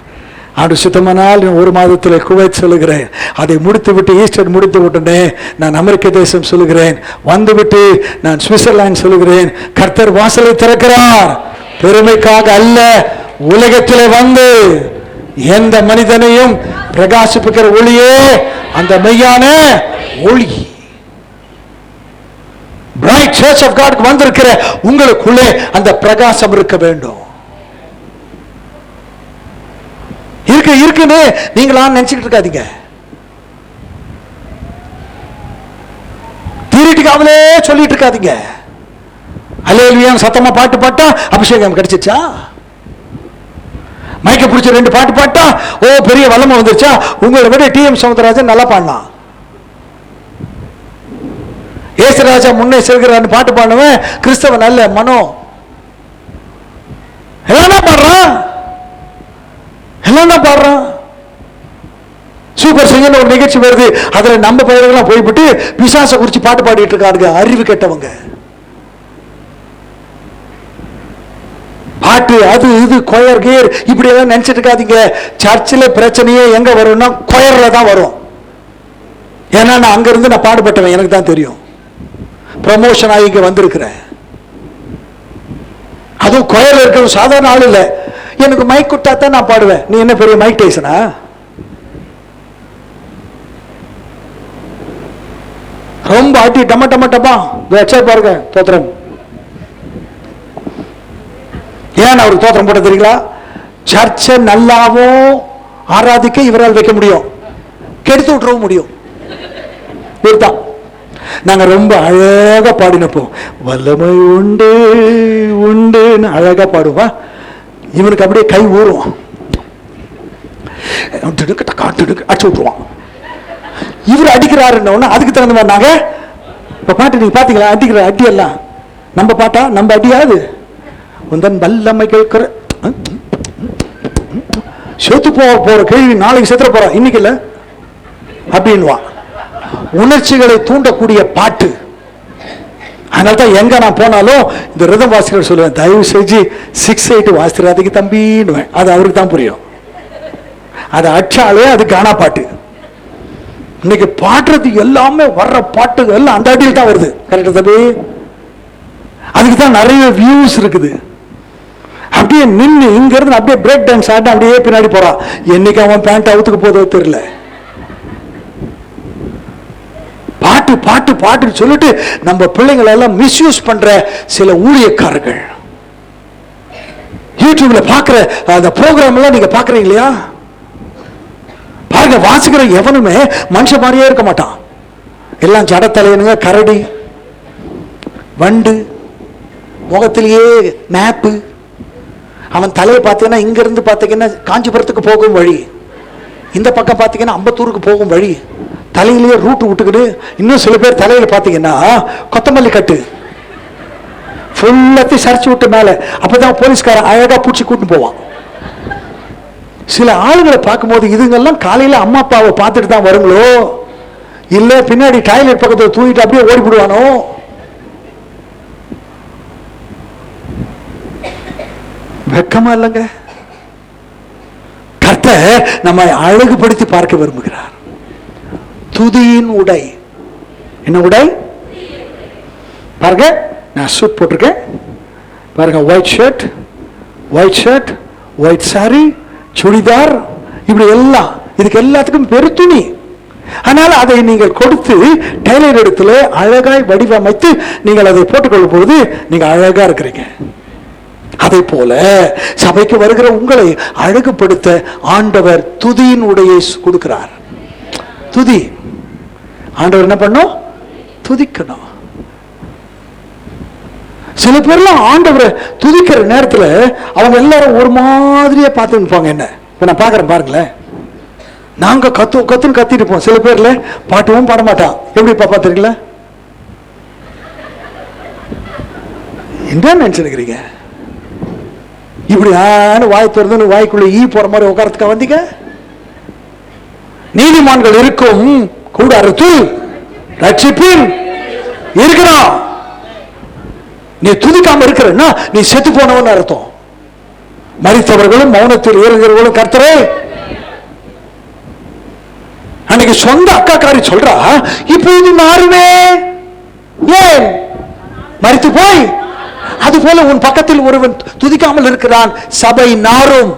ஆண்டு சுத்தமானால் 1 மாதத்தில் குவைத் சொல்லுகிறேன், அதை முடித்து விட்டு ஈஸ்டர் முடித்து விட்டுனே நான் அமெரிக்க தேசம் சொல்லுகிறேன், வந்துவிட்டு நான் சுவிட்சர்லாந்து சொல்லுகிறேன். கர்த்தர் வாசலை திறக்கிறார், பெருமைக்காக அல்ல, உலகத்திலே வந்து எந்த மனிதனையும் பிரகாசிப்பிக்கிற ஒளியே அந்த மெய்யான ஒளி. பிரைட் சர்ச் ஆஃப் காட் வந்திருக்கிற உங்களுக்குள்ளே அந்த பிரகாசம் இருக்க வேண்டும். இருக்குன்னு நீங்களா நினைச்சுக்கிட்டு இருக்காதீங்க. தியரிட்டிக்காகவே சொல்லிட்டு இருக்காதீங்க. அல்லேலூயா சத்தமா பாட்டு பாட்டா அபிஷேகம் கிடைச்சிச்சா? மைக்க பிடிச்ச 2 பாட்டு பாட்டா ஓ பெரிய வல்லமை வந்துருச்சா? உங்களை விட டிஎம் சௌந்தரராஜன் நல்லா பாடினான். ஏசுராஜா முன்னே செல்கிறான்னு பாட்டு பாடுவன் கிறிஸ்தவன் அல்ல, மனோ எல்லாம் பாடுறான். சூப்பர் சிங்கர் ஒரு நிகழ்ச்சி வருது, அதுல நம்ம பெயர்கள்லாம் போய்விட்டு பிசாசை குறிச்சு பாட்டு பாடிட்டு இருக்காங்க. அறிவு கெட்டவங்க. பாட்டு அது இது கொயர் கியர் இப்படி எல்லாம் நினைச்சிட்டு இருக்காதீங்க. சர்ச்சில் பிரச்சனையே எங்க வரும்னா கொயர்ல தான் வரும். ஏன்னா நான் அங்க இருந்து நான் பாடுபட்டவன், எனக்கு தான் தெரியும். ப்ரமோஷன் ஆகி இங்க வந்திருக்கிறேன். அதுவும் கொயர்ல இருக்கிற சாதாரண ஆள் இல்லை. எனக்கு மைக் கொடுத்தா தான் நான் பாடுவேன். நீ என்ன பெரிய மைக் டைசனா? ரொம்ப ஆட்டி டம டம டமா வச்சா பாருங்க தோத்திரம். ஏன் அவருக்கு தோத்திரம் போட்ட தெரியுங்களா? சர்ச்சை நல்லாவும் ஆராதிக்க இவரால் வைக்க முடியும், கெடுத்து விட்டுறவும் முடியும். இதுதான் நாங்க ரொம்ப அழகா பாடினப்போ வல்லமை உண்டு உண்டுன்னு அழகா பாடுவோம். இவனுக்கு அப்படியே கை ஊறுவான், அடிச்சு விட்டுருவான். இவர் அடிக்கிறாருன்னு அதுக்கு தகுந்த மாதிரி நாங்க இப்ப பாட்டு நீங்க பாத்தீங்களா? அடிக்கிற அடி எல்லாம் நம்ம பாட்டா? நம்ம அடியாது. உந்தன் வல்லமை கேட்கிற செத்து போற கேள்வி நாளைக்கு செத்துற போறா, இன்னைக்கு இல்ல அப்படின்வான். உணர்ச்சிகளை தூண்டக்கூடிய பாட்டு. அதனால்தான் எங்க நான் போனாலும் இந்த ரிதம் வாசிகள் சொல்லுவேன், தயவு செஞ்சு 6/8 வாசிராதிக்கு தம்பின்னுவேன். அது அவருக்கு தான் புரியும். அது அச்சாலே அது கானா பாட்டு. இன்னைக்கு பாடுறது எல்லாமே வர்ற பாட்டு எல்லாம் அந்த அடியில் தான் வருது. கரெக்டா தம்பி? அதுக்கு தான் நிறைய வியூஸ் இருக்குது. அப்படி அப்படியே நின்று இங்க இருந்து அப்படியே பிரேக் டான்ஸ் ஆட்டம் அப்படியே பின்னாடி போறான். என்னைக்கு அவன் பேண்ட் அவுத்துக்கு போதோ தெரியல. பாட்டு பாட்டு பாட்டுன்னு சொல்லிட்டு நம்ம பிள்ளைங்களை எல்லாம் மிஸ்யூஸ் பண்ற சில ஊழியக்காரர்கள் யூடியூப்ல பாக்குற அந்த ப்ரோக்ராம் எல்லாம் நீங்க பாக்குறீங்க இல்லையா? பாருங்க, வாசிக்கிற எவனுமே மனுஷ மாதிரியே இருக்க மாட்டான். எல்லாம் ஜட தலையனுங்க, கரடி, வண்டு, முகத்திலேயே மேப்பு. அவன் தலையை பார்த்தீங்கன்னா இங்க இருந்து பார்த்தீங்கன்னா காஞ்சிபுரத்துக்கு போகும் வழி, இந்த பக்கம் பார்த்தீங்கன்னா அம்பத்தூருக்கு போகும் வழி, தலையிலேயே ரூட்டு விட்டுக்கிட்டு. இன்னும் சில பேர் தலையில பார்த்தீங்கன்னா கொத்தமல்லி கட்டு ஃபுல்லாத்தையும் சரிச்சு விட்டு மேலே, அப்பதான் போலீஸ்காரன் அழகா பூச்சி கூட்டு போவான். சில ஆளுங்களை பார்க்கும்போது இதுங்கெல்லாம் காலையில அம்மா அப்பாவை பார்த்துட்டு தான் வருங்களோ, இல்ல பின்னாடி டாய்லெட் பக்கத்தில் தூங்கிட்டு அப்படியே ஓடி விடுவானோ? வெக்கமா இல்லைங்க? கர்த்தர் நம்மை அழகுபடுத்தி பார்க்க விரும்புகிறார். துதியின் உடை. என்ன உடை? பாருங்க, நான் சூட் போட்டிருக்கேன் பாருங்க. White shirt, white shirt, white sorry, churidar, இப்படி எல்லாம். இதுக்கு எல்லாத்துக்கும் பெரு துணி. ஆனால் அதை நீங்கள் கொடுத்து டெய்லர் இடத்துல அழகாய் வடிவமைத்து நீங்கள் அதை போட்டுக்கொள்ளும் போது நீங்க அழகா இருக்கிறீங்க. அதை போல சபைக்கு வருகிற உங்களை அழகுபடுத்த ஆண்டவர் துதியின் உடையை கொடுக்கிறார். துதி. ஆண்டவர் என்ன பண்ணும்? துதிக்கணும். சில பேர்லாம் ஆண்டவரை துதிக்கிற நேரத்துல அவங்க எல்லாரும் ஒரு மாதிரியே பார்த்து நிற்பாங்க. என்ன இப்ப நான் பாக்குறேன் பாருங்களேன், நாங்க கத்துன்னு கத்திட்டு இருப்போம். சில பேர்ல பாட்டுவும் பாட மாட்டான். எப்படி பாப்பா தெரியுங்களா? என்ன நினைச்சிருக்கிறீங்க? இப்படி வாய் திறந்து வாய்க்குள்ள ஈ போற மாதிரி உட்காரத்துக்கா வந்தீங்க? நீதிமான்கள் இருக்கும் கூடாரத்தில் ரட்சிப்பின் இருக்கிறான். நீ துதிக்காம இருக்கிறன்னா நீ செத்து போனவன் அர்த்தம். மரித்தவர்களும் மௌனத்தில் ஏறுகிறவர்களும் கர்த்தரே. அன்னைக்கு சொந்த அக்காக்காரி சொல்றா, இப்போது மாறுவே ஏன் மரித்து போய். அது போல உன் பக்கத்தில் ஒருவன் துதிக்காமல் இருக்கிறான், சபை நாரும்.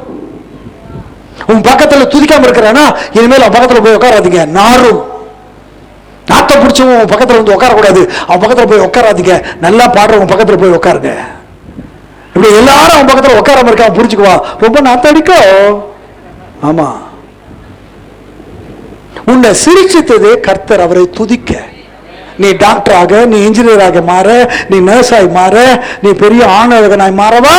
உன் பக்கத்தில் துதிக்காம இருக்கிறானா இனிமேல் அவன் பக்கத்தில் போய் உட்காராதீங்க, நாரும். நாட்டம் பிடிச்சவன் உன் பக்கத்தில் வந்து உட்காரக்கூடாது, அவன் பக்கத்தில் போய் உட்காராதீங்க. நல்லா பாடுறவன் பக்கத்தில் போய் உட்காருங்க. இப்படி எல்லாரும் அவன் பக்கத்தில் உட்காராம இருக்க புரிஞ்சுக்குவா, ரொம்ப நாட்டம் அடிக்கும். ஆமா, உன்னை சிரிச்சித்தது கர்த்தர் அவரை துதிக்க. நீ டாக்டராக, நீ இன்ஜினியராக மாற, நீ நர்ஸாய் மாற, நீ பெரிய ஆணவகனாய் மாறவா?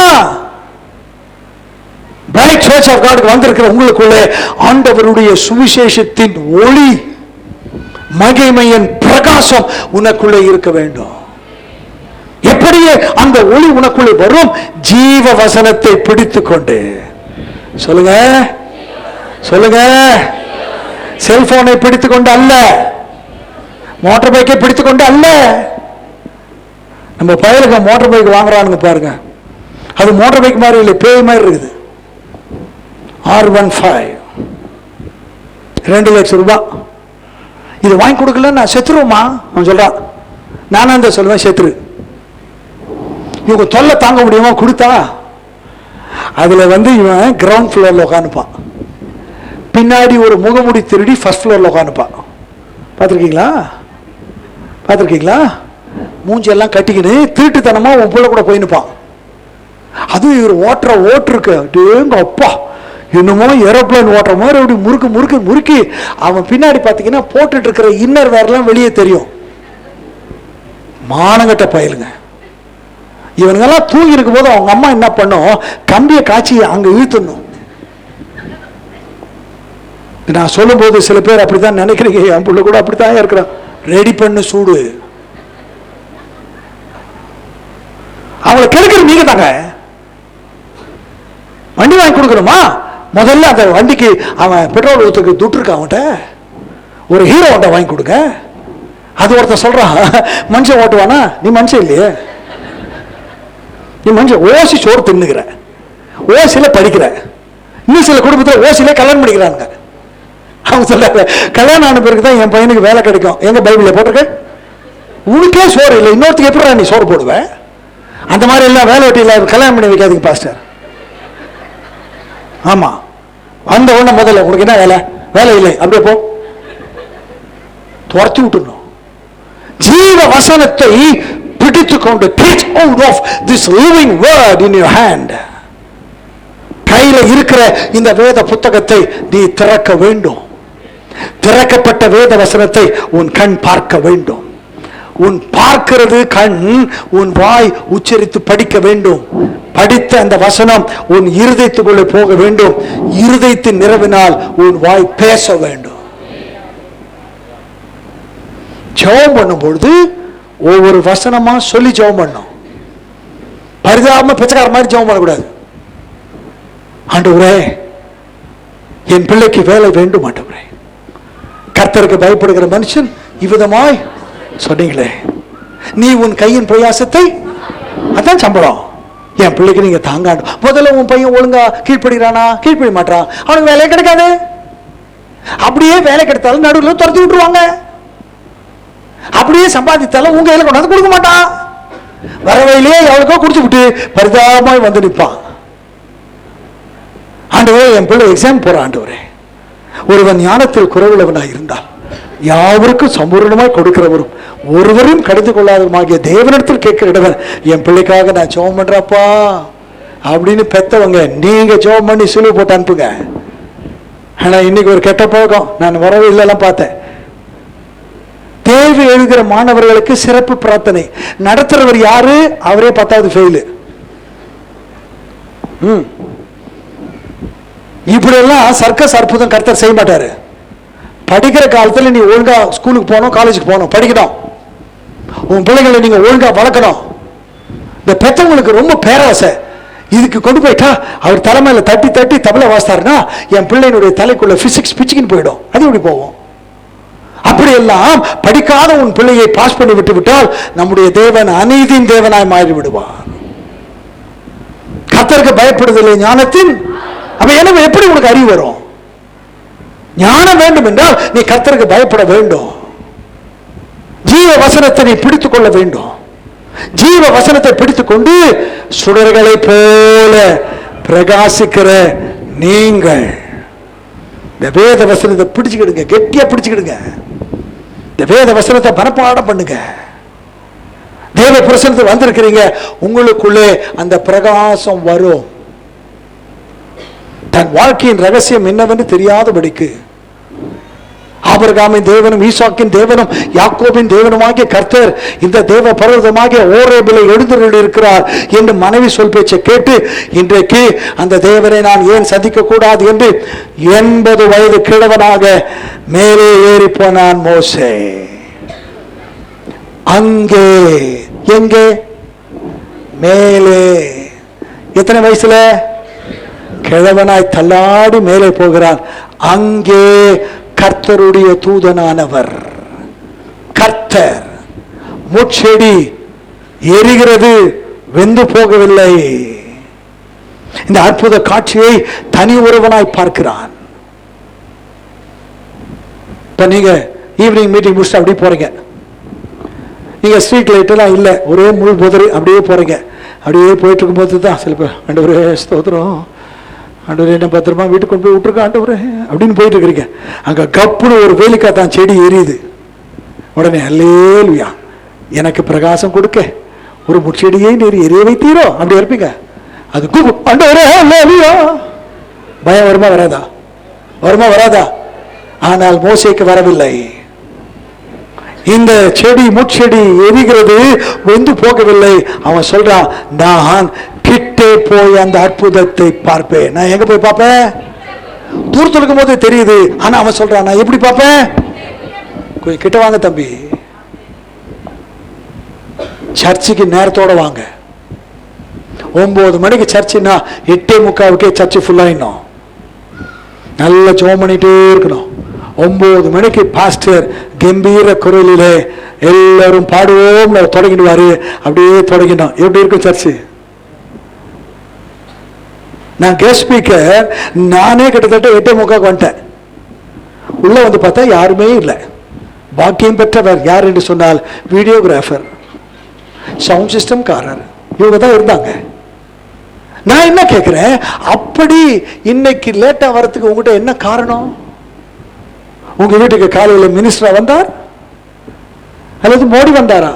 பிரைட் சர்ச் ஆஃப் காடுக்கு வந்திருக்கிற உங்களுக்குள்ளே ஆண்டவருடைய சுவிசேஷத்தின் ஒளி, மகிமையின் பிரகாசம் உனக்குள்ளே இருக்க வேண்டும். எப்படியே அந்த ஒளி உனக்குள்ளே வரும்? ஜீவ வசனத்தை பிடித்துக் கொண்டு. சொல்லுங்க, சொல்லுங்க. செல்போனை பிடித்துக் கொண்டு அல்ல, மோட்டார் பைக்கை பிடித்துக் கொண்டு அல்ல. நம்ம பயலுக்கு மோட்டார் பைக் வாங்குறானுங்க பாருங்க, அது மோட்டார் பைக் மாதிரி இல்லை, பேய் மாதிரி இருக்குது. R15 2 லட்சம் ரூபாய். இது வாங்கி கொடுக்கல நான் செத்துருவோமா அவன் சொல்றான். நானும் அந்த சொல்லுவேன், செத்துரு. இவங்க தொல்லை தாங்க முடியுமா? கொடுத்தா அதுல இவன் கிரவுண்ட் ஃப்ளோர்ல உட்காந்துப்பான், பின்னாடி ஒரு முகமுடி திருடி ஃபர்ஸ்ட் ஃப்ளோர்ல உட்காந்துப்பான். பார்த்துருக்கீங்களா? பார்த்துருக்கீங்களா? மூஞ்செல்லாம் கட்டிக்கின்னு திருட்டுத்தனமா உன் பிள்ளை கூட போயின்னுப்பான். அதுவும் இவர் ஓட்டுற ஓட்டுருக்கு எங்க அப்பா, இன்னுமோ ஏரோப்ளைன் ஓட்டுற மாதிரி அப்படி முறுக்கு முறுக்கு முறுக்கி அவன் பின்னாடி பார்த்தீங்கன்னா போட்டுட்டு இருக்கிற இன்னர் வேர்லாம் வெளியே தெரியும். மானங்கட்ட பயலுங்க. இவனுங்கெல்லாம் தூங்கி இருக்கும் போது அவங்க அம்மா என்ன பண்ணும், கம்பியை காய்ச்சி அங்க இழுத்துடணும். நான் சொல்லும் போது சில பேர் அப்படித்தான் நினைக்கிறீங்க, என் பிள்ளை கூட அப்படித்தான் இருக்கிறான். ரெடி பண்ணு சூடு. அவங்களை கெடுக்கிற நீங்க தாங்க. வண்டி வாங்கி கொடுக்கணுமா? முதல்ல அந்த வண்டிக்கு அவன் பெட்ரோல் ஊத்துக்கு துட்டு இருக்க, அவன்கிட்ட ஒரு ஹீரோ ஹோண்டா வாங்கி கொடுங்க. அது ஒருத்தன் சொல்றான், மனுஷன் ஓட்டுவானா? நீ மனுஷன் இல்லையே, நீ மனுஷன். ஓசி சோறு தின்னுக்கிற, ஓசியில படிக்கிற. இன்னும் சில குடும்பத்தில் ஓசியில கல்யாணம் பண்ணிக்கிறாங்க. அவங்க சொல்றாங்க, கல்யாணம் ஆன பிறகு தான் என் பையனுக்கு வேலை கிடைக்கும். எங்க பைபிள்ல போட்டிருக்க? உனக்கே சோறு இல்லை, இன்னொருத்துக்கு எப்படி நீ சோறு போடுவேன்? அந்த மாதிரி எல்லாம் வேலை வெட்டி இல்லை, கல்யாணம் பண்ணி வைக்காதீங்க பாஸ்டர். ஆமா, வந்த உடனே முதல்ல உனக்கு என்ன வேலை? வேலை இல்லை, அப்படியே போ, துரத்தி விட்டுணும். ஜீவ வசனத்தை பிடித்துக் கொண்டு take hold of this living word in your hand. கையில இருக்கிற இந்த வேத புத்தகத்தை நீ திறக்க வேண்டும். திறக்கப்பட்ட வேத வசனத்தை உன் கண் பார்க்க வேண்டும். உன் பார்க்கிறது கண், உன் வாய் உச்சரித்து படிக்க வேண்டும். படித்த அந்த வசனம் உன் இருதயத்துக்குள்ளே போக வேண்டும். இருதயத்தின் நிறைவினால் உன் வாய் பேச வேண்டும். ஜெபம் பண்ணும் பொழுது ஒவ்வொரு வசனமா சொல்லி ஜெபம் பண்ணும். பரிதாபமா பிச்சைக்கார மாதிரி ஜெபம் பண்ணக்கூடாது. ஆண்டவரே, என் பிள்ளைக்கு வேலை வேண்டும். ஆண்டவரே, கர்த்தருக்கு பயப்படுகிற மனுஷன் இவ்விதமாய் சொன்னீங்களே, நீ உன் கையின் பிரயாசத்தை, அதான் சம்பளம். என் பிள்ளைக்கு நீங்க தாங்காண்டு. முதல்ல உன் பையன் ஒழுங்கா கீழ்ப்படுகிறானா? கீழ்ப்படிய மாட்டான், அவனுக்கு வேலையே கிடைக்காது. அப்படியே வேலை கிடைத்தாலும் நடுவில் துரத்தி விட்டுருவாங்க. அப்படியே சம்பாதித்தாலும் உங்க கையில கொண்டாந்து கொடுக்க மாட்டான். வர வழியிலே எவ்வளோக்கோ குடிச்சு விட்டு பரிதாபமாய் வந்து நிற்பான். ஆண்டவரே, என் பிள்ளை எக்ஸாம் போற ஆண்டவரே, ஒருவன் ஞானத்தில் குறைவுள்ளவனாய் இருந்தால் யாவருக்கும் சம்பூர்ணமாய் கொடுக்கிறவரும் ஒருவரையும் கடிந்து கொள்ளாதவருமாகிய தேவனிடத்தில் கேட்கிறவன், என் பிள்ளைக்காக நான் ஜெபம் பண்றப்பா அப்படின்னு பெத்தவங்க நீங்க ஜெபம் பண்ணி சிலுவை போட்டு அனுப்புங்க. ஆனா இன்னைக்கு ஒரு கெட்ட பழக்கம், நான் வரவே இல்லைலாம் பார்த்தேன். தேர்வு எழுதுகிற மாணவர்களுக்கு சிறப்பு பிரார்த்தனை நடத்துறவர் யாரு? அவரே 10வது ஃபெயிலு. இப்படி எல்லாம் சர்க்கஸ் அற்புதம் கர்த்தர் செய்ய மாட்டாரு. படிக்கிற காலத்துல நீ ஒழுங்கா ஸ்கூலுக்கு போகணும், காலேஜுக்கு போகணும், படிக்கணும். உன் பிள்ளைகளை நீங்க ஒழுங்கா வளர்க்கணும். இந்த பெற்றவங்களுக்கு ரொம்ப பேராசை. இதுக்கு கொண்டு போயிட்டா அவர் தலைமையில தட்டி தட்டி தபலை வாசித்தாருன்னா என் பிள்ளையினுடைய தலைக்குள்ள பிசிக்ஸ் பிச்சுக்கின்னு போயிடும். அது எப்படி போகும்? அப்படியெல்லாம் படிக்காத உன் பிள்ளையை பாஸ் பண்ணி விட்டு விட்டால் நம்முடைய தேவன் அநீதியின் தேவனாய் மாறி விடுவார். கர்த்தருக்கு பயப்படுதலை ஞானத்தின். அப்ப எனவே எப்படி உனக்கு அறிவு வரும்? ஞானம் வேண்டும் என்றால் நீ கர்த்தருக்கு பயப்பட வேண்டும். ஜீவ வசனத்தை நீ பிடித்துக் கொள்ள வேண்டும். ஜீவ வசனத்தை பிடித்துக் கொண்டு சுடர்களை போல பிரகாசிக்கிற நீங்கள் இந்த வேத வசனத்தை பிடிச்சுக்கிடுங்க, கெட்டியா பிடிச்சுக்கிடுங்க. இந்த வேத வசனத்தை மனப்பாடம் பண்ணுங்க. தேவ பிரசன்னத்தில் வந்திருக்கிறீங்க, உங்களுக்குள்ளே அந்த பிரகாசம் வரும். தன் வாழ்க்கையின் ரகசியம் என்னவென்று தெரியாதபடிக்கு ஆபிரகாமின் தேவனும் ஈசாக்கின் தேவனும் யாக்கோபின் தேவனுமாகிய கர்த்தர் இந்த தேவ பர்வதமாகிய ஓரேபிலே எழுந்திருக்கிறார் என்று மனைவி சொல் பேச்சை கேட்டு இன்றைக்கு அந்த தேவனை நான் ஏன் சந்திக்க கூடாது என்று 80 வயது கிழவனாக மேலே ஏறி போனான் மோசே. அங்கே எங்கே? மேலே. எத்தனை வயசுல? கிழவனாய் தள்ளாடி மேலே போகிறான். அங்கே கர்த்தருடைய தூதனானவர், கர்த்தர். முட்செடி எரிகிறது, வெந்து போகவில்லை. இந்த அற்புத காட்சியை தனி ஒருவனாய் பார்க்கிறான். இப்ப நீங்க ஈவினிங் மீட்டிங் முடிச்சுட்டு அப்படியே போறீங்க. நீங்க ஸ்ட்ரீட் லைட் எல்லாம் இல்லை, ஒரே முள் புதறு, அப்படியே போறீங்க. அப்படியே போயிட்டு இருக்கும் போது தான் சில பேர் ஆண்டவரே ஸ்தோத்திரம், ஆண்டவரே என்ன பத்திரமா வீட்டுக்கு கொண்டு போய் விட்டுருக்க ஆண்டவரே அப்படின்னு போயிட்டு இருக்கிறீங்க. அங்க கப்புன்னு ஒரு வேலிக்காத்தான் செடி எரியுது. உடனே அல்லேலூயா, எனக்கு பிரகாசம் கொடுக்க ஒரு முட்செடியை நீர் எரிய வைத்தீரோ அப்படி இருப்பீங்க. அது ஆண்டவரே அல்லேலூயா. பயம் வருமா வராதா? வருமா வராதா? ஆனால் மோசேக்கு வரவில்லை. இந்த செடி முட்செடி எரிகிறது, வெந்து போகவில்லை. அவன் சொல்றான், நான் கிட்டே போய் அந்த அற்புதத்தை பார்ப்பேன். நான் எங்க போய் பார்ப்பேன்? தூரத்தில் இருக்கும் போதே தெரியுது. ஆனா அவன் சொல்றான், நான் எப்படி பார்ப்பேன்? கொஞ்சம் கிட்ட வாங்க தம்பி, சர்ச்சுக்கு நேரத்தோட வாங்க. 9 மணிக்கு சர்ச்சுன்னா 8:45 சர்ச்சு ஃபுல்லாயிடும். நல்லா ஜெபம் பண்ணிட்டே இருக்கணும். 9 மணிக்கு பாஸ்டர் கம்பீர குரலிலே எல்லாரும் பாடுவோம் தொடங்கிடுவாரு. அப்படியே தொடங்கினோம். எப்படி இருக்கும் சர்ச்சு? நான் கெஸ்ட் ஸ்பீக்கர், நானே கிட்டத்தட்ட 8:45 வந்துட்டேன். உள்ள வந்து பார்த்தா யாருமே இல்லை. பாக்கியம் பெற்றவர் யார் என்று சொன்னால் வீடியோகிராஃபர், சவுண்ட் சிஸ்டம் காரர், இவங்க தான் இருந்தாங்க. நான் என்ன கேட்கிறேன், அப்படி இன்னைக்கு லேட்டா வரதுக்கு உங்ககிட்ட என்ன காரணம்? உங்க வீட்டுக்கு காலையில் மினிஸ்டரா வந்தார் அல்லது மோடி வந்தாரா?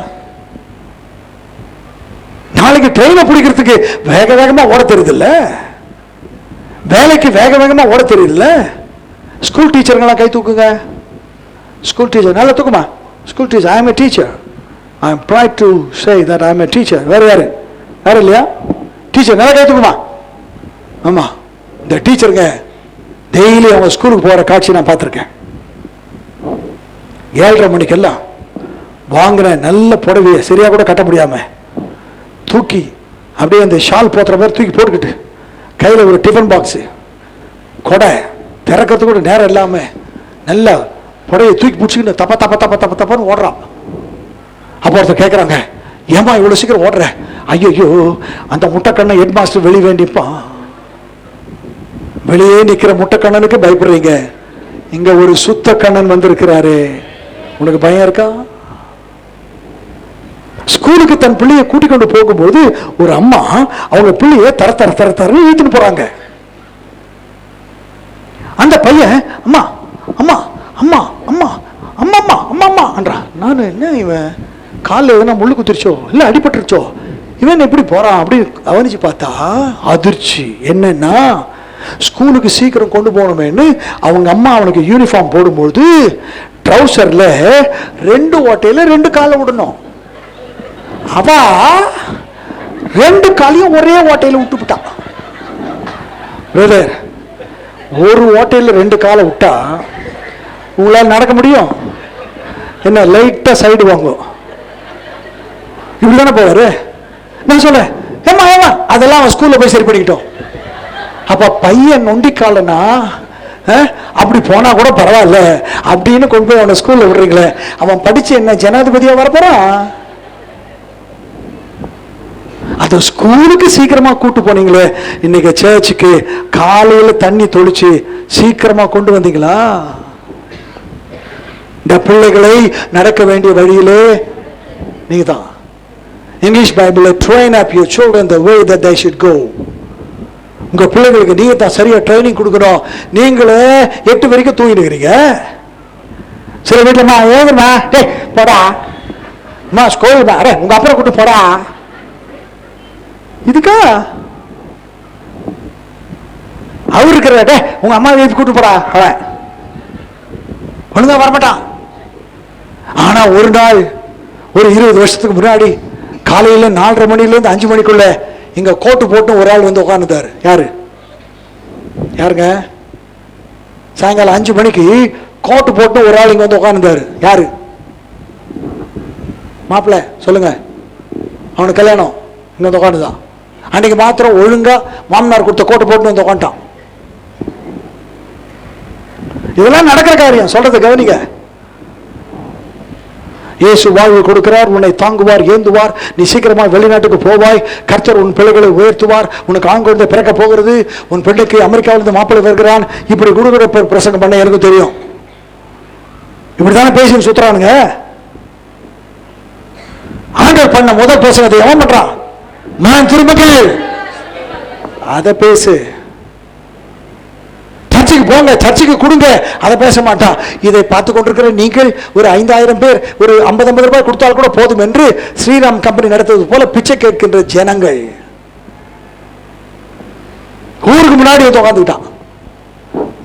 நாளைக்கு ட்ரெயினை பிடிக்கிறதுக்கு வேக வேகமா ஓட தெரியுது இல்ல, வேலைக்கு வேக வேகமா ஓட தெரியுது இல்ல. ஸ்கூல் டீச்சருங்கெல்லாம் கை தூக்குங்க. ஸ்கூல் டீச்சர் நல்லா தூக்குமா. School teacher, I am a teacher, I am proud to say that I am a teacher. வேற யாரு? வேற இல்லையா? டீச்சர் நல்லா கை தூக்குமா. ஆமா, இந்த டீச்சருங்க டெய்லி அவங்க ஸ்கூலுக்கு போற காட்சி நான் பார்த்துருக்கேன். 7:30 மணிக்கெல்லாம் வாங்கின நல்ல புடவையை சரியா கூட கட்ட முடியாம தூக்கி அப்படியே அந்த ஷால் போத்துற மாதிரி தூக்கி போட்டுக்கிட்டு கையில் ஒரு டிஃபன் பாக்ஸு கொடை திறக்கிறதுக்கு கூட நேரம் இல்லாம நல்ல புடையை தூக்கி பிடிச்சிக்கிட்டு தப்ப தப்ப தப்ப தப்ப தப்பன்னு ஓடுறான். அப்போ ஒருத்தர் கேட்குறாங்க, ஏமா இவ்வளோ சீக்கிரம் ஓடுற? ஐயோ, அந்த முட்டைக்கண்ணை ஹெட் மாஸ்டர் வெளியே வேண்டிப்பான். வெளியே நிற்கிற முட்டைக்கண்ணனுக்கு பயப்படுறீங்க, இங்க ஒரு சுத்த கண்ணன் வந்திருக்கிறாரு, உனக்கு பயம் இருக்கா? ஸ்கூலுக்கு தன் பிள்ளையை கூட்டிக் கொண்டு போகும்போது ஒரு அம்மா அவங்க பிள்ளைய தர தர தர தர இழுத்துட்டு போறாங்க. அந்த பையன் அம்மா அம்மா அம்மா அம்மா அம்மா அம்மா அம்மா அம்மா என்றான். நான் என்ன இவன் காலில் எதுனா முள்ளு குத்திருச்சோ இல்லை அடிபட்டுருச்சோ, இவன் எப்படி போறான் அப்படி கவனிச்சு பார்த்தா அதிர்ச்சி. என்னன்னா ஸ்கூலுக்கு சீக்கிரம் கொண்டு போகணுமேன்னு அவங்க அம்மா அவனுக்கு யூனிஃபார்ம் போடும்போது ட்ரௌசர்ல 2 ஓட்டையில 2 காலை விடணும். அவ 2 காலையும் ஒரே ஓட்டையில விட்டுவிட்டான். பிரதர், ஒரு ஓட்டையில 2 காலை விட்டா உங்களால் நடக்க முடியும்? என்ன லைட்டா சைடு வாங்கும், இப்படிதானே போவாரு. நான் சொல்றேன், ஏமா ஏமா அதெல்லாம் அவன் ஸ்கூல்ல போய் சரி பண்ணிக்கிட்டோம். அப்ப பையன் நொண்டிக்காலனா அப்படி போனா கூட பரவாயில்ல அப்படின்னு கொண்டு போய் அவனை ஸ்கூல்ல விடுறீங்களே, அவன் படிச்சு என்ன ஜனாதிபதியா வரப்போறான்? அத ஸ்கூலுக்கு சீக்கிரமா கூட்டு போனீங்களே, இன்னைக்கு சர்ச்சுக்கு காலையில தண்ணி தொளிச்சு சீக்கிரமா கொண்டு வந்தீங்களா? இந்த பிள்ளைகளை நடக்க வேண்டிய வழியிலே நீங்க தான். இங்கிலீஷ் பைபிள்ல train up your children the way that they should go. உங்க பிள்ளைகளுக்கு நீங்க தான் சரியா ட்ரைனிங் கொடுக்கணும். நீங்களே 8 வரைக்கும் தூங்கிடுக்கிறீங்க. சில வீட்டுலமா ஏதுமா டேய் போடா அம்மா ஸ்கூல் அரே உங்க அப்புறம் கூட்டு போடா, இதுக்கா அவர் இருக்கிற டே உங்க அம்மா வீட்டுக்கு கூட்டு போடா, அவன் ஒழுங்கா வரமாட்டான். ஆனா ஒரு நாள் ஒரு 20 வருஷத்துக்கு முன்னாடி காலையில 4:30 மணிலேருந்து 5 மணிக்குள்ள இங்க கோட்டு போட்டு ஒரு ஆள் வந்து உட்கார்ந்துட்டாரு. யாருங்க? சாயங்காலம் 5 மணிக்கு கோட்டு போட்டு ஒரு ஆள் இங்க வந்து உட்கார்ந்துட்டாரு. யாரு? மாப்பிள்ள சொல்லுங்க. அவனுக்கு கல்யாணம் இங்க வந்து உட்காந்துதான். அன்னைக்கு மாத்திரம் ஒழுங்கா மாமனார் கொடுத்த கோட்டு போட்டு வந்து உட்காந்துட்டான். இதெல்லாம் நடக்கிற காரியம், சொல்றதை கவனிங்க. இயேசு வாழ்வு கொடுக்கிறார், உன்னை தாங்குவார், ஏந்துவார், நீ சீக்கிரமா வெளிநாட்டுக்கு போவாய், கர்த்தர் உன் பிள்ளைகளை உயர்த்துவார், உனக்கு ஆண் குழந்தை பிறக்க போகிறது, உன் பெண்ணுக்கு அமெரிக்காவிலிருந்து மாப்பிள்ளை வருகிறான், இப்படி குடுகுட பிரசங்கம் பண்ண எனக்கு தெரியும். இப்படித்தானே பேசி சுத்துறானுங்க. ஆண்டவர் பண்ண முதல் பிரசங்கத்தை எவன் பண்றான்? நான் திரும்பக்கள் அதை பேசு. சர்ச்சுக்கு போங்க, சர்ச்சுக்கு கொடுங்க, அதை பேச மாட்டான். இதை பார்த்து கொண்டிருக்கிற நீங்கள் ஒரு 5000 பேர் ஒரு 50 ரூபாய் கொடுத்தால் கூட போதும் என்று ஸ்ரீராம் கம்பெனி நடத்துவது போல பிச்சை கேட்கின்ற ஜனங்கள் ஊருக்கு முன்னாடி வந்து உட்காந்துக்கிட்டான்.